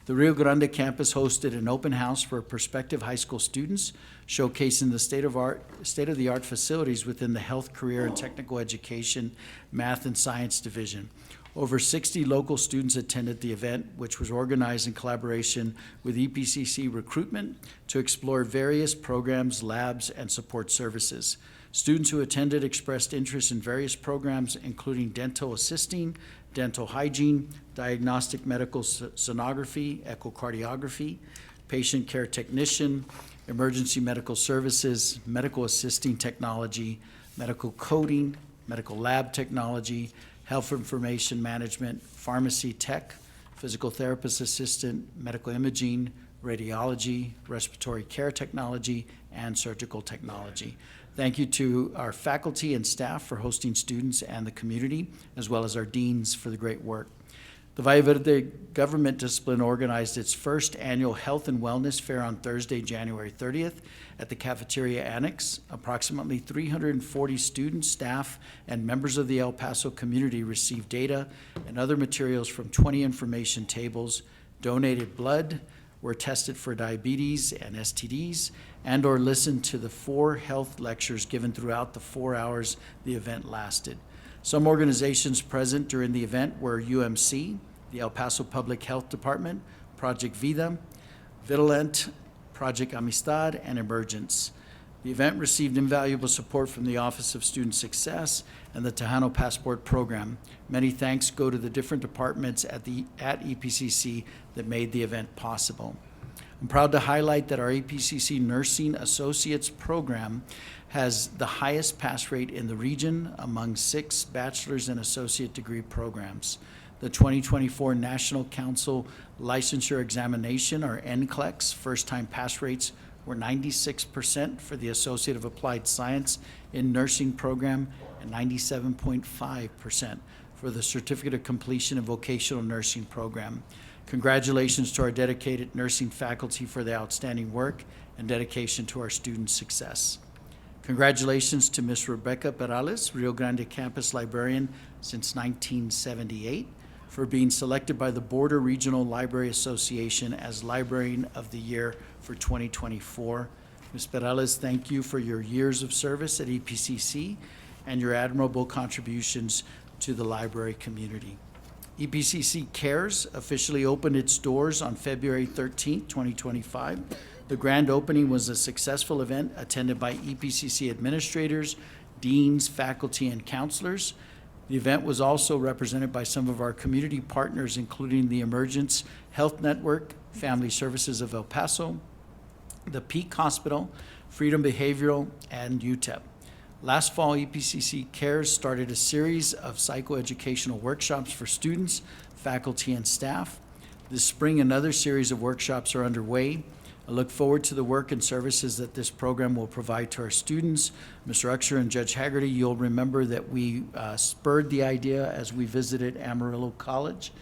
The Rio Grande campus hosted an open house for prospective high school students, showcasing the state-of-the-art facilities within the Health, Career, and Technical Education, Math, and Science Division. Over 60 local students attended the event, which was organized in collaboration with EPCC Recruitment to explore various programs, labs, and support services. Students who attended expressed interest in various programs, including dental assisting, dental hygiene, diagnostic medical sonography, echocardiography, patient care technician, emergency medical services, medical assisting technology, medical coding, medical lab technology, health information management, pharmacy tech, physical therapist assistant, medical imaging, radiology, respiratory care technology, and surgical technology. Thank you to our faculty and staff for hosting students and the community, as well as our deans for the great work. The Valle Verde Government Discipline organized its first annual Health and Wellness Fair on Thursday, January 30th at the Cafeteria Annex. Approximately 340 students, staff, and members of the El Paso community received data and other materials from 20 information tables, donated blood, were tested for diabetes and STDs, and or listened to the 4 health lectures given throughout the 4 hours the event lasted. Some organizations present during the event were UMC, the El Paso Public Health Department, Project Vida, Vitalent, Project Amistad, and Emergence. The event received invaluable support from the Office of Student Success and the Tejano Passport Program. Many thanks go to the different departments at EPCC that made the event possible. I'm proud to highlight that our EPCC Nursing Associates program has the highest pass rate in the region among 6 bachelor's and associate degree programs. The 2024 National Council Licensure Examination, or NCLEX, first-time pass rates were 96% for the Associate of Applied Science in Nursing program and 97.5% for the Certificate of Completion of Vocational Nursing program. Congratulations to our dedicated nursing faculty for their outstanding work and dedication to our student success. Congratulations to Ms. Rebecca Perales, Rio Grande Campus Librarian since 1978, for being selected by the Border Regional Library Association as Librarian of the Year for 2024. Ms. Perales, thank you for your years of service at EPCC and your admirable contributions to the library community. EPCC Cares officially opened its doors on February 13, 2025. The grand opening was a successful event attended by EPCC administrators, deans, faculty, and counselors. The event was also represented by some of our community partners, including the Emergence Health Network, Family Services of El Paso, the Peak Hospital, Freedom Behavioral, and UTEP. Last fall, EPCC Cares started a series of psychoeducational workshops for students, faculty, and staff. This spring, another series of workshops are underway. I look forward to the work and services that this program will provide to our students. Mr. Uxer and Judge Haggerty, you'll remember that we spurred the idea as we visited Amarillo College.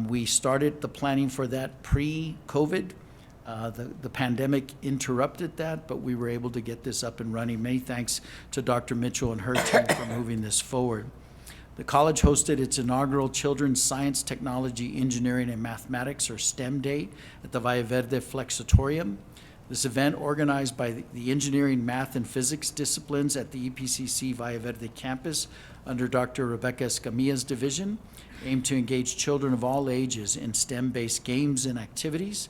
We started the planning for that pre-COVID. The pandemic interrupted that, but we were able to get this up and running. Many thanks to Dr. Mitchell and her team for moving this forward. The college hosted its inaugural Children's Science, Technology, Engineering, and Mathematics, or STEM Day, at the Valle Verde Flexatorium. This event, organized by the Engineering, Math, and Physics disciplines at the EPCC Valle Verde campus under Dr. Rebecca Escamilla's division, aimed to engage children of all ages in STEM-based games and activities.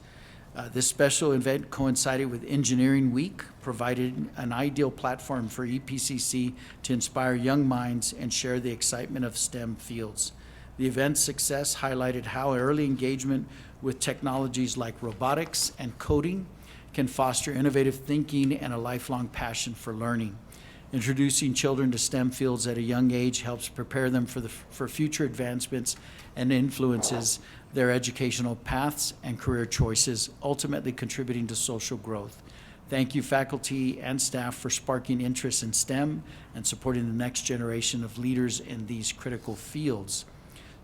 This special event coincided with Engineering Week, provided an ideal platform for EPCC to inspire young minds and share the excitement of STEM fields. The event's success highlighted how early engagement with technologies like robotics and coding can foster innovative thinking and a lifelong passion for learning. Introducing children to STEM fields at a young age helps prepare them for future advancements and influences their educational paths and career choices, ultimately contributing to social growth. Thank you, faculty and staff, for sparking interest in STEM and supporting the next generation of leaders in these critical fields.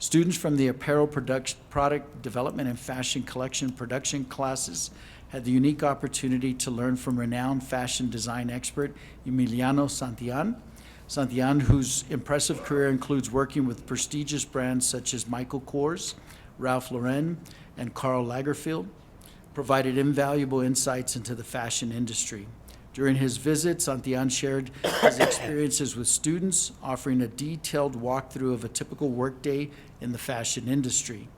Students from the apparel product development and fashion collection production classes had the unique opportunity to learn from renowned fashion design expert Emiliano Santillan. Santillan, whose impressive career includes working with prestigious brands such as Michael Kors, Ralph Lauren, and Karl Lagerfeld, provided invaluable insights into the fashion industry. During his visit, Santillan shared his experiences with students, offering a detailed walkthrough of a typical workday in the fashion industry.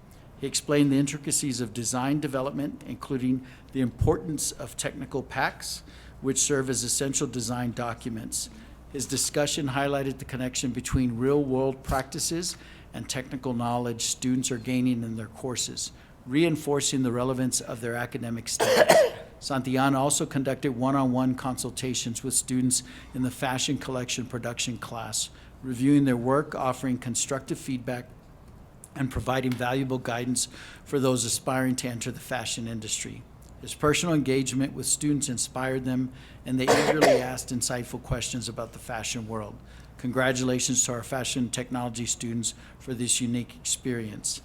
He explained the intricacies of design development, including the importance of technical packs, which serve as essential design documents. His discussion highlighted the connection between real-world practices and technical knowledge students are gaining in their courses, reinforcing the relevance of their academic studies. Santillan also conducted one-on-one consultations with students in the fashion collection production class, reviewing their work, offering constructive feedback, and providing valuable guidance for those aspiring to enter the fashion industry. His personal engagement with students inspired them, and they eagerly asked insightful questions about the fashion world. Congratulations to our fashion technology students for this unique experience.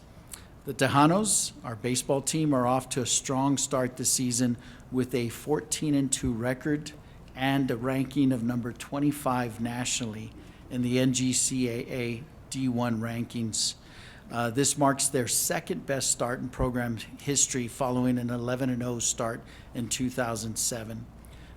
The Tejanos, our baseball team, are off to a strong start this season with a 14-2 record and a ranking of number 25 nationally in the NGCAA D1 rankings. This marks their second best start in program history following an 11-0 start in 2007.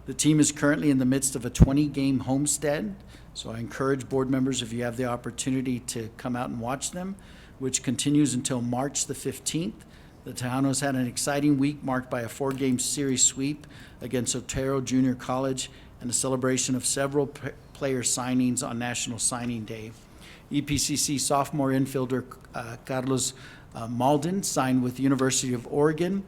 The team is currently in the midst of a 20-game homestand, so I encourage board members, if you have the opportunity, to come out and watch them, which continues until March the 15th. The Tejanos had an exciting week marked by a 4-game series sweep against Otero Junior College and a celebration of several player signings on National Signing Day. EPCC sophomore infielder Carlos Malden signed with the University of Oregon,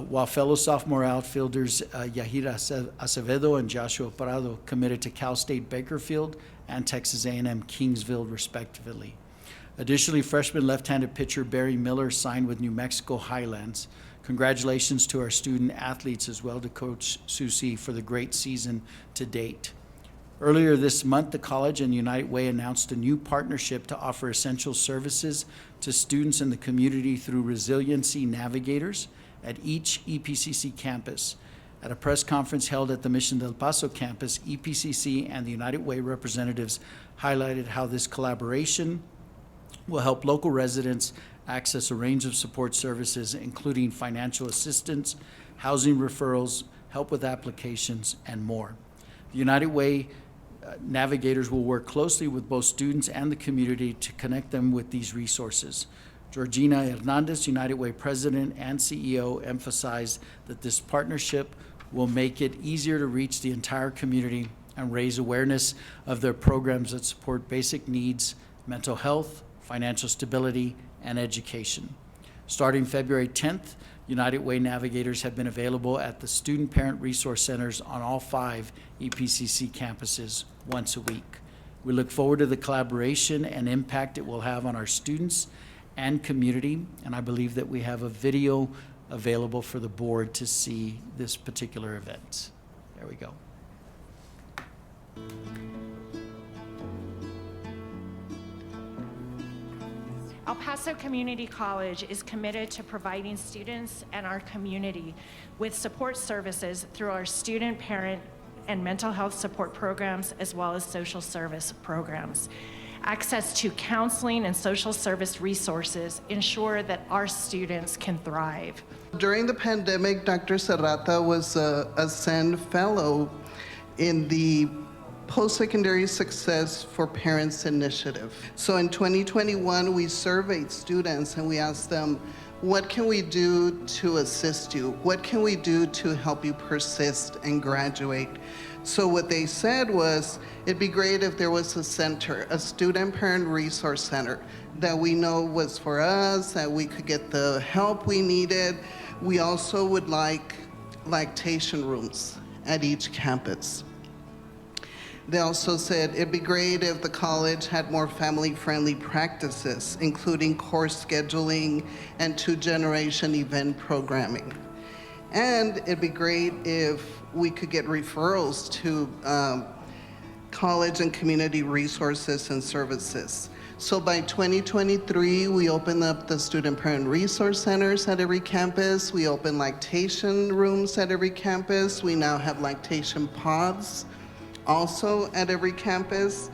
while fellow sophomore outfielders Yahira Acevedo and Joshua Prado committed to Cal State Bakersfield and Texas A&M Kingsville, respectively. Additionally, freshman left-handed pitcher Barry Miller signed with New Mexico Highlands. Congratulations to our student athletes as well to Coach Susi for the great season to date. Earlier this month, the college and United Way announced a new partnership to offer essential services to students in the community through Resiliency Navigators at each EPCC campus. At a press conference held at the Mission del Paso campus, EPCC and the United Way representatives highlighted how this collaboration will help local residents access a range of support services, including financial assistance, housing referrals, help with applications, and more. The United Way navigators will work closely with both students and the community to connect them with these resources. Georgina Hernandez, United Way president and CEO, emphasized that this partnership will make it easier to reach the entire community and raise awareness of their programs that support basic needs, mental health, financial stability, and education. Starting February 10th, United Way navigators have been available at the Student Parent Resource Centers on all 5 EPCC campuses once a week. We look forward to the collaboration and impact it will have on our students and community, and I believe that we have a video available for the board to see this particular event. There we go. El Paso Community College is committed to providing students and our community with support services through our student, parent, and mental health support programs, as well as social service programs. Access to counseling and social service resources ensure that our students can thrive. During the pandemic, Dr. Serrata was a Ascend Fellow in the Post-Secondary Success for Parents Initiative. So in 2021, we surveyed students and we asked them, what can we do to assist you? What can we do to help you persist and graduate? So what they said was, it'd be great if there was a center, a student parent resource center that we know was for us, that we could get the help we needed. We also would like lactation rooms at each campus. They also said it'd be great if the college had more family-friendly practices, including course scheduling and 2-generation event programming. And it'd be great if we could get referrals to college and community resources and services. So by 2023, we opened up the student parent resource centers at every campus. We opened lactation rooms at every campus. We now have lactation pods also at every campus.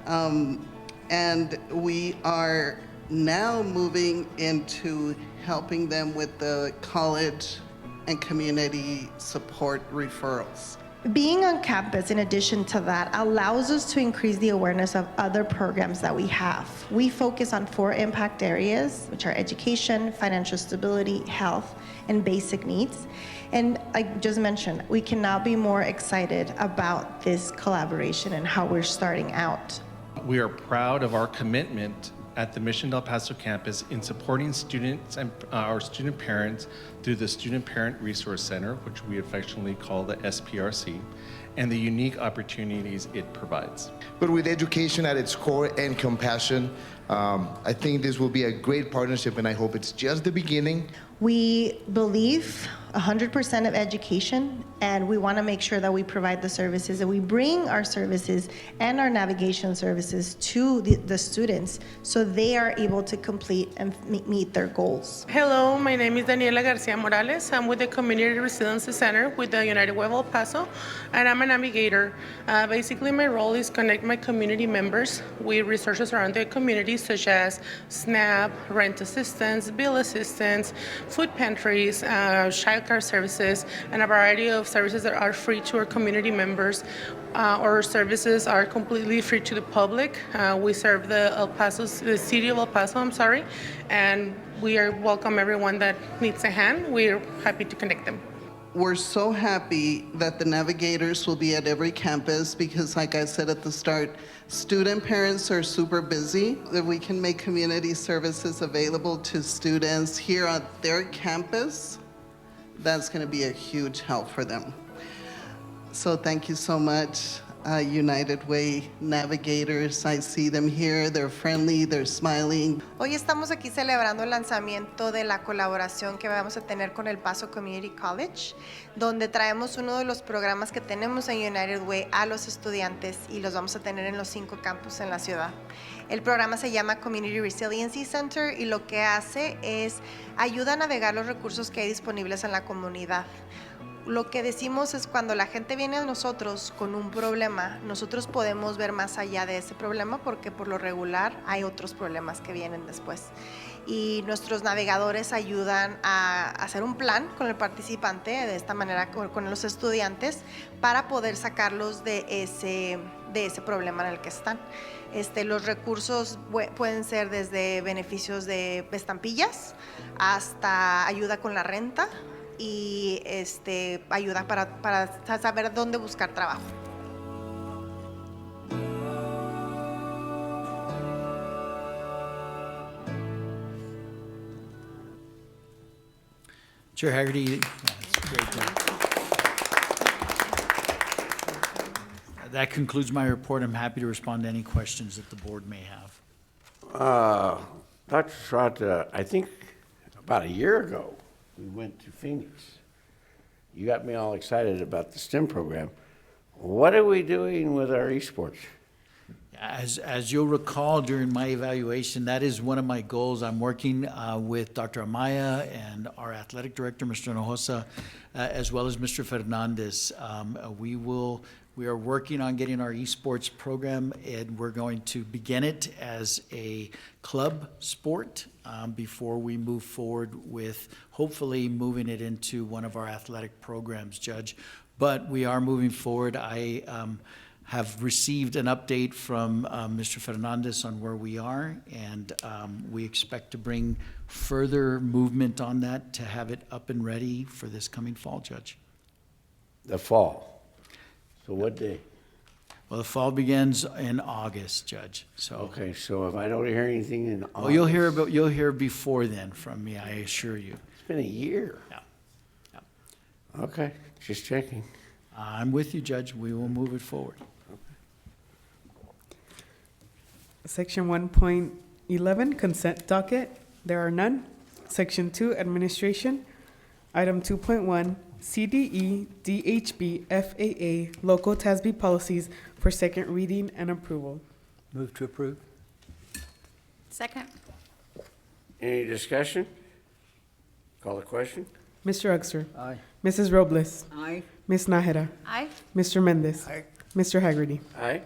And we are now moving into helping them with the college and community support referrals. Being on campus, in addition to that, allows us to increase the awareness of other programs that we have. We focus on 4 impact areas, which are education, financial stability, health, and basic needs. And I just mentioned, we cannot be more excited about this collaboration and how we're starting out. We are proud of our commitment at the Mission del Paso campus in supporting students and our student parents through the Student Parent Resource Center, which we affectionately call the SPRC, and the unique opportunities it provides. But with education at its core and compassion, I think this will be a great partnership, and I hope it's just the beginning. We believe 100% of education, and we want to make sure that we provide the services, and we bring our services and our navigation services to the students so they are able to complete and meet their goals. Hello, my name is Daniela Garcia Morales. I'm with the Community Resiliency Center with the United Way of El Paso, and I'm a navigator. Basically, my role is connect my community members with resources around their community, such as SNAP, rent assistance, bill assistance, food pantries, childcare services, and a variety of services that are free to our community members. Our services are completely free to the public. We serve the city of El Paso, and we welcome everyone that needs a hand. We're happy to connect them. we're so happy that the navigators will be at every campus because, like I said at the start, student parents are super busy. That we can make community services available to students here at their campus, that's going to be a huge help for them. So thank you so much, United Way navigators. I see them here. They're friendly, they're smiling. Hoy estamos aquí celebrando el lanzamiento de la colaboración que vamos a tener con El Paso Community College, donde traemos uno de los programas que tenemos en United Way a los estudiantes y los vamos a tener en los 5 campus en la ciudad. El programa se llama Community Resiliency Center y lo que hace es ayuda a navegar los recursos que hay disponibles en la comunidad. Lo que decimos es cuando la gente viene a nosotros con un problema, nosotros podemos ver más allá de ese problema porque por lo regular hay otros problemas que vienen después. Y nuestros navegadores ayudan a hacer un plan con el participante, de esta manera con los estudiantes, para poder sacarlos de ese problema en el que están. Los recursos pueden ser desde beneficios de estampillas hasta ayuda con la renta, y ayuda para saber dónde buscar trabajo. Chair Haggerty, that's great. That concludes my report. I'm happy to respond to any questions that the board may have. Dr. Serrata, I think about a year ago, we went to Phoenix. You got me all excited about the STEM program. What are we doing with our esports? As you'll recall during my evaluation, that is one of my goals. I'm working with Dr. Amaya and our athletic director, Mr. Hinojosa, as well as Mr. Fernandez. We are working on getting our esports program, and we're going to begin it as a club sport before we move forward with hopefully moving it into one of our athletic programs, Judge. But we are moving forward. I have received an update from Mr. Fernandez on where we are, and we expect to bring further movement on that to have it up and ready for this coming fall, Judge. The fall. So what day? Well, the fall begins in August, Judge. So. Okay, so if I don't hear anything in August. Oh, you'll hear before then from me, I assure you. It's been a year. Yeah. Okay, just checking. I'm with you, Judge. We will move it forward. Section 1.11, consent docket. There are none. Section 2, administration. Item 2.1, CDE, DHB, FAA, local TASB policies for second reading and approval. Move to approve. Second. Any discussion? Call the question? Mr. Uxer. Aye. Mrs. Robles. Aye. Ms. Nájera. Aye. Mr. Mendez. Aye. Mr. Haggerty. Aye.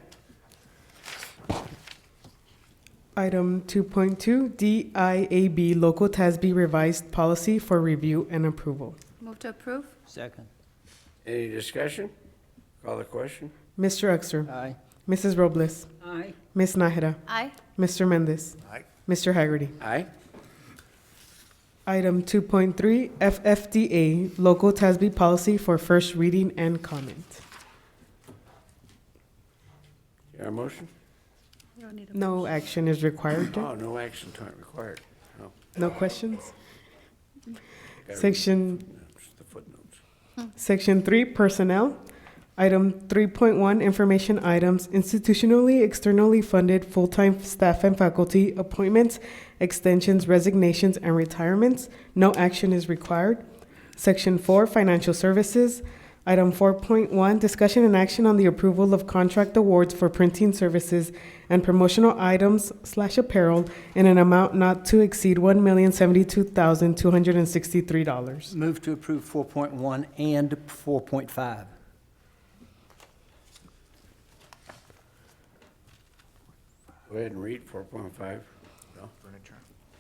Item 2.2, DIAB, local TASB revised policy for review and approval. Move to approve. Second. Any discussion? Call the question? Mr. Uxer. Aye. Mrs. Robles. Aye. Ms. Nájera. Aye. Mr. Mendez. Aye. Mr. Haggerty. Aye. Item 2.3, FFDA, local TASB policy for first reading and comment. Your motion? No action is required. Oh, no action time required. No. No questions? Gotta Section read the footnotes. Section 3, personnel. Item 3.1, information items, institutionally, externally funded, full-time staff and faculty, appointments, extensions, resignations, and retirements. No action is required. Section 4, financial services. Item 4.1, discussion and action on the approval of contract awards for printing services and promotional items / apparel in an amount not to exceed $1,072,263. Move to approve 4.1 and 4.5. Go ahead and read 4.5. No?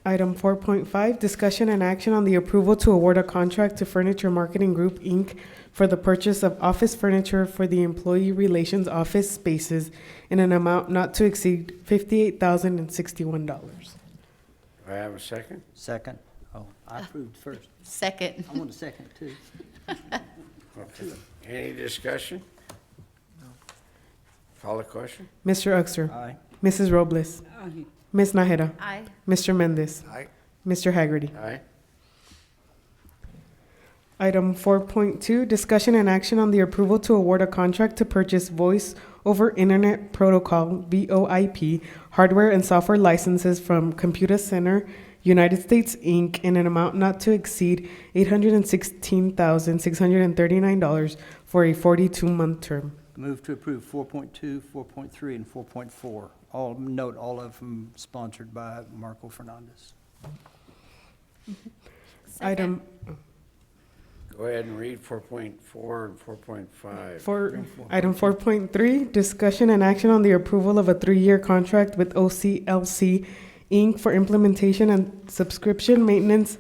Item 4.5, discussion and action on the approval to award a contract to Furniture Marketing Group, Inc. for the purchase of office furniture for the Employee Relations Office spaces in an amount not to exceed $58,061. Do I have a second? Second. Oh, I approved first. Second. I want a second, too. Okay. Any discussion? Call the question? Mr. Uxer. Aye. Mrs. Robles. Aye. Ms. Naheda. Aye. Mr. Mendez. Aye. Mr. Haggerty. Aye. Item 4.2, discussion and action on the approval to award a contract to purchase Voice over Internet Protocol, VoIP, hardware and software licenses from Computer Center United States, Inc. in an amount not to exceed $816,639 for a 42-month term. Move to approve 4.2, 4.3, and 4.4. All of them sponsored by Marco Fernandez. Item Go ahead and read 4.4 and 4.5. Item 4.3, discussion and action on the approval of a 3-year contract with OCLC, Inc. for implementation and subscription maintenance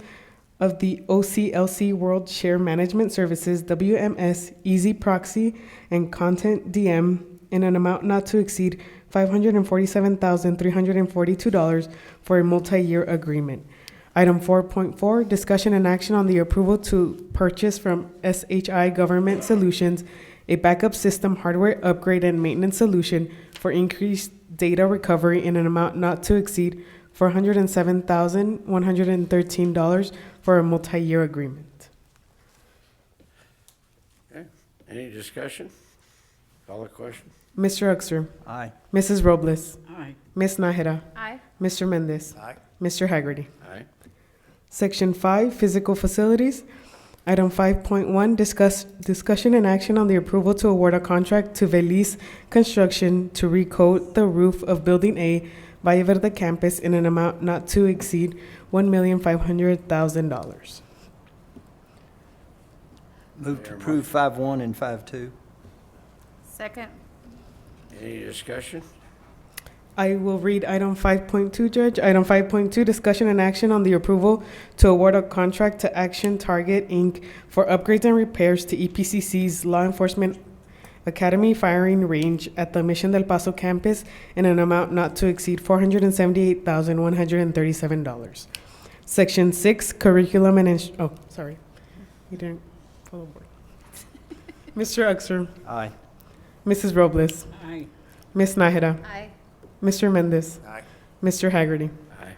of the OCLC World Share Management Services, WMS, Easy Proxy, and Content DM in an amount not to exceed $547,342 for a multi-year agreement. Item 4.4, discussion and action on the approval to purchase from SHI Government Solutions a backup system hardware upgrade and maintenance solution for increased data recovery in an amount not to exceed $407,113 for a multi-year agreement. Okay. Any discussion? Call the question? Mr. Uxer. Aye. Mrs. Robles. Aye. Ms. Naheda. Aye. Mr. Mendez. Aye. Mr. Haggerty. Aye. Section 5, Physical Facilities. Item 5.1, discussion and action on the approval to award a contract to Velis Construction to recoat the roof of Building A, Valle Verde Campus in an amount not to exceed $1,500,000. Move to approve 5.1 and 5.2. Second. Any discussion? I will read item 5.2, Judge. Item 5.2, discussion and action on the approval to award a contract to Action Target, Inc. for upgrades and repairs to EPCC's Law Enforcement Academy firing range at the Mission del Paso campus in an amount not to exceed $478,137. Section 6, curriculum and you didn't follow board. Mr. Uxer. Aye. Mrs. Robles. Aye. Ms. Naheda. Aye. Mr. Mendez. Aye. Mr. Haggerty. Aye.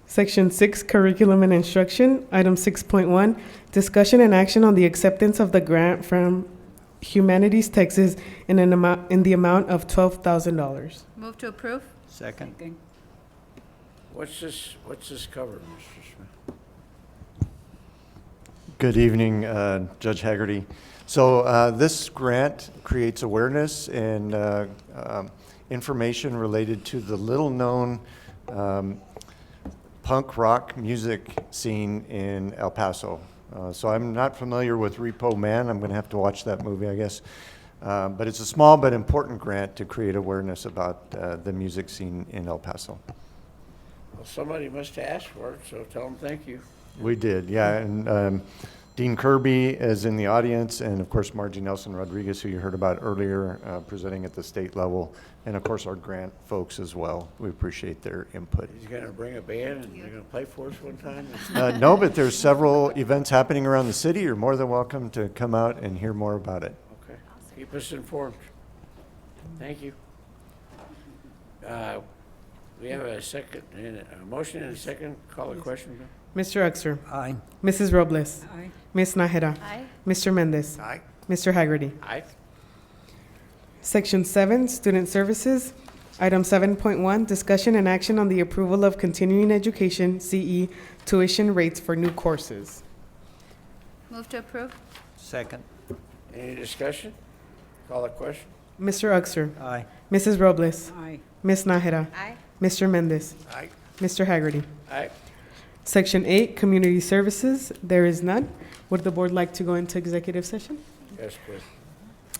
Section 6, Curriculum and Instruction. Item 6.1, discussion and action on the acceptance of the grant from Humanities Texas in the amount of $12,000. Move to approve. Second. What's this cover, Mr. Smith? Good evening, Judge Haggerty. So this grant creates awareness and information related to the little-known punk rock music scene in El Paso. So I'm not familiar with Repo Man. I'm going to have to watch that movie, I guess. But it's a small but important grant to create awareness about the music scene in El Paso. Well, somebody must have asked for it, so tell them thank you. We did, yeah. And Dean Kirby is in the audience, and of course Margie Nelson Rodriguez, who you heard about earlier, presenting at the state level, and of course our grant folks as well. We appreciate their input. He's going to bring a band and they're going to play for us one time? No, but there's several events happening around the city. You're more than welcome to come out and hear more about it. Okay. Keep us informed. Thank you. We have a motion and a second. Call the question. Mr. Uxer. Aye. Mrs. Robles. Aye. Ms. Naheda. Aye. Mr. Mendez. Aye. Mr. Haggerty. Aye. Section 7, Student Services. Item 7.1, discussion and action on the approval of continuing education, CE, tuition rates for new courses. Move to approve. Second. Any discussion? Call the question. Mr. Uxer. Aye. Mrs. Robles. Aye. Ms. Naheda. Aye. Mr. Mendez. Aye. Mr. Haggerty. Aye. Section 8, Community Services. There is none. Would the board like to go into executive session? Yes, please.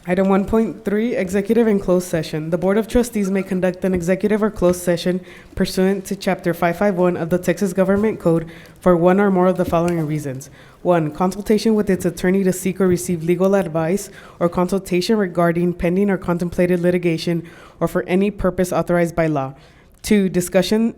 Item 1.3, Executive and Closed Session. The Board of Trustees may conduct an executive or closed session pursuant to Chapter 551 of the Texas Government Code for one or more of the following reasons. 1, consultation with its attorney to seek or receive legal advice or consultation regarding pending or contemplated litigation or for any purpose authorized by law. 2, discussion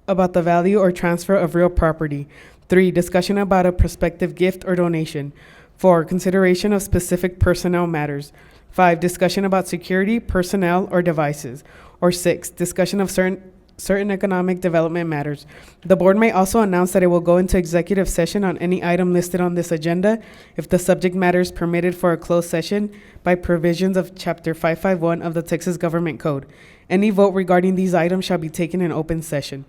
about the value or transfer of real property. 3, discussion about a prospective gift or donation. 4, consideration of specific personnel matters. 5, discussion about security, personnel, or devices. Or 6, discussion of certain economic development matters. The board may also announce that it will go into executive session on any item listed on this agenda if the subject matter is permitted for a closed session by provisions of Chapter 551 of the Texas Government Code. Any vote regarding these items shall be taken in open session.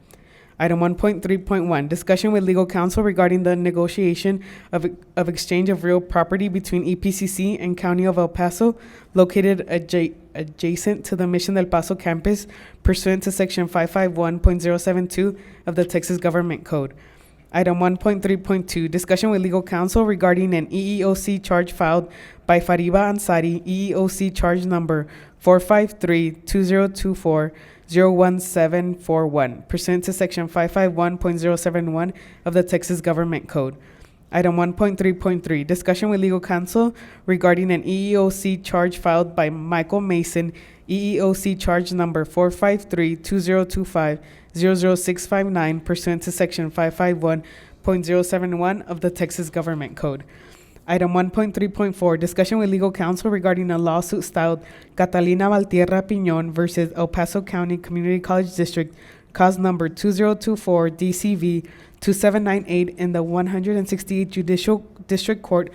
Item 1.3.1, discussion with legal counsel regarding the negotiation of exchange of real property between EPCC and County of El Paso located adjacent to the Mission del Paso campus pursuant to Section 551.072 of the Texas Government Code. Item 1.3.2, discussion with legal counsel regarding an EEOC charge filed by Fariba Ansari, EEOC charge number 453-2024-01741, pursuant to Section 551.071 of the Texas Government Code. Item 1.3.3, discussion with legal counsel regarding an EEOC charge filed by Michael Mason, EEOC charge number 453-2025-00659, pursuant to Section 551.071 of the Texas Government Code. Item 1.3.4, discussion with legal counsel regarding a lawsuit styled Catalina Valtierra Piñon versus El Paso County Community College District, cause number 2024 DCV 2798 in the 168th Judicial District Court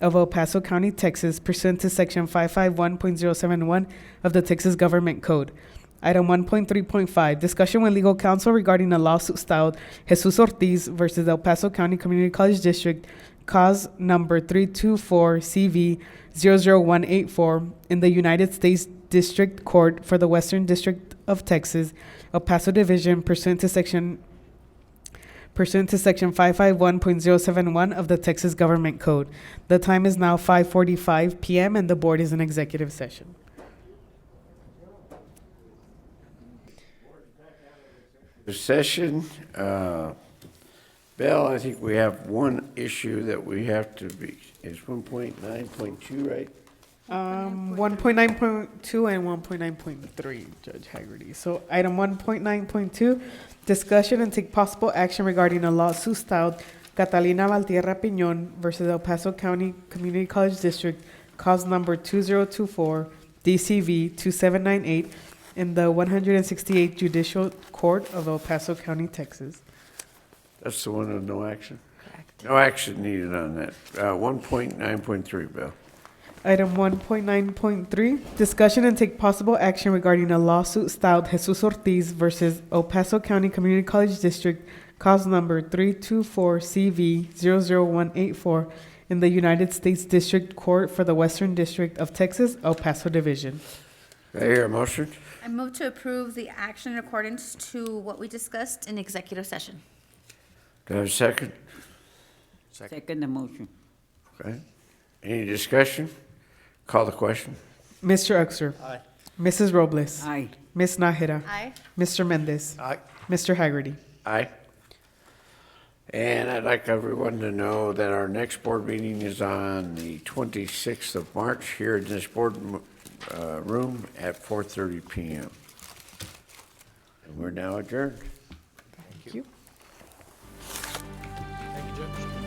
of El Paso County, Texas, pursuant to Section 551.071 of the Texas Government Code. Item 1.3.5, discussion with legal counsel regarding a lawsuit styled Jesus Ortiz versus El Paso County Community College District, cause number 324CV00184 in the United States District Court for the Western District of Texas, El Paso Division, pursuant to Section 551.071 of the Texas Government Code. The time is now 5:45 p.m. and the board is in executive session. Session. Bill, I think we have one issue that we have to be, it's 1.9.2, right? 1.9.2 and 1.9.3, Judge Haggerty. So item 1.9.2, discussion and take possible action regarding a lawsuit styled Catalina Valtierra Piñon versus El Paso County Community College District, cause number 2024 DCV 2798 in the 168th Judicial Court of El Paso County, Texas. That's the one with no action? Correct. No action needed on that. 1.9.3, Bill. Item 1.9.3, discussion and take possible action regarding a lawsuit styled Jesus Ortiz versus El Paso County Community College District, cause number 324CV00184 in the United States District Court for the Western District of Texas, El Paso Division. Do I hear a motion? I move to approve the action in accordance to what we discussed in executive session. Do I have a second? Second the motion. Okay. Any discussion? Call the question. Mr. Uxer. Aye. Mrs. Robles. Aye. Ms. Nájera. Aye. Mr. Mendez. Aye. Mr. Haggerty. Aye. And I'd like everyone to know that our next board meeting is on the 26th of March here in this board room at 4:30 p.m. And we're now adjourned. Thank you. Thank you, Judge.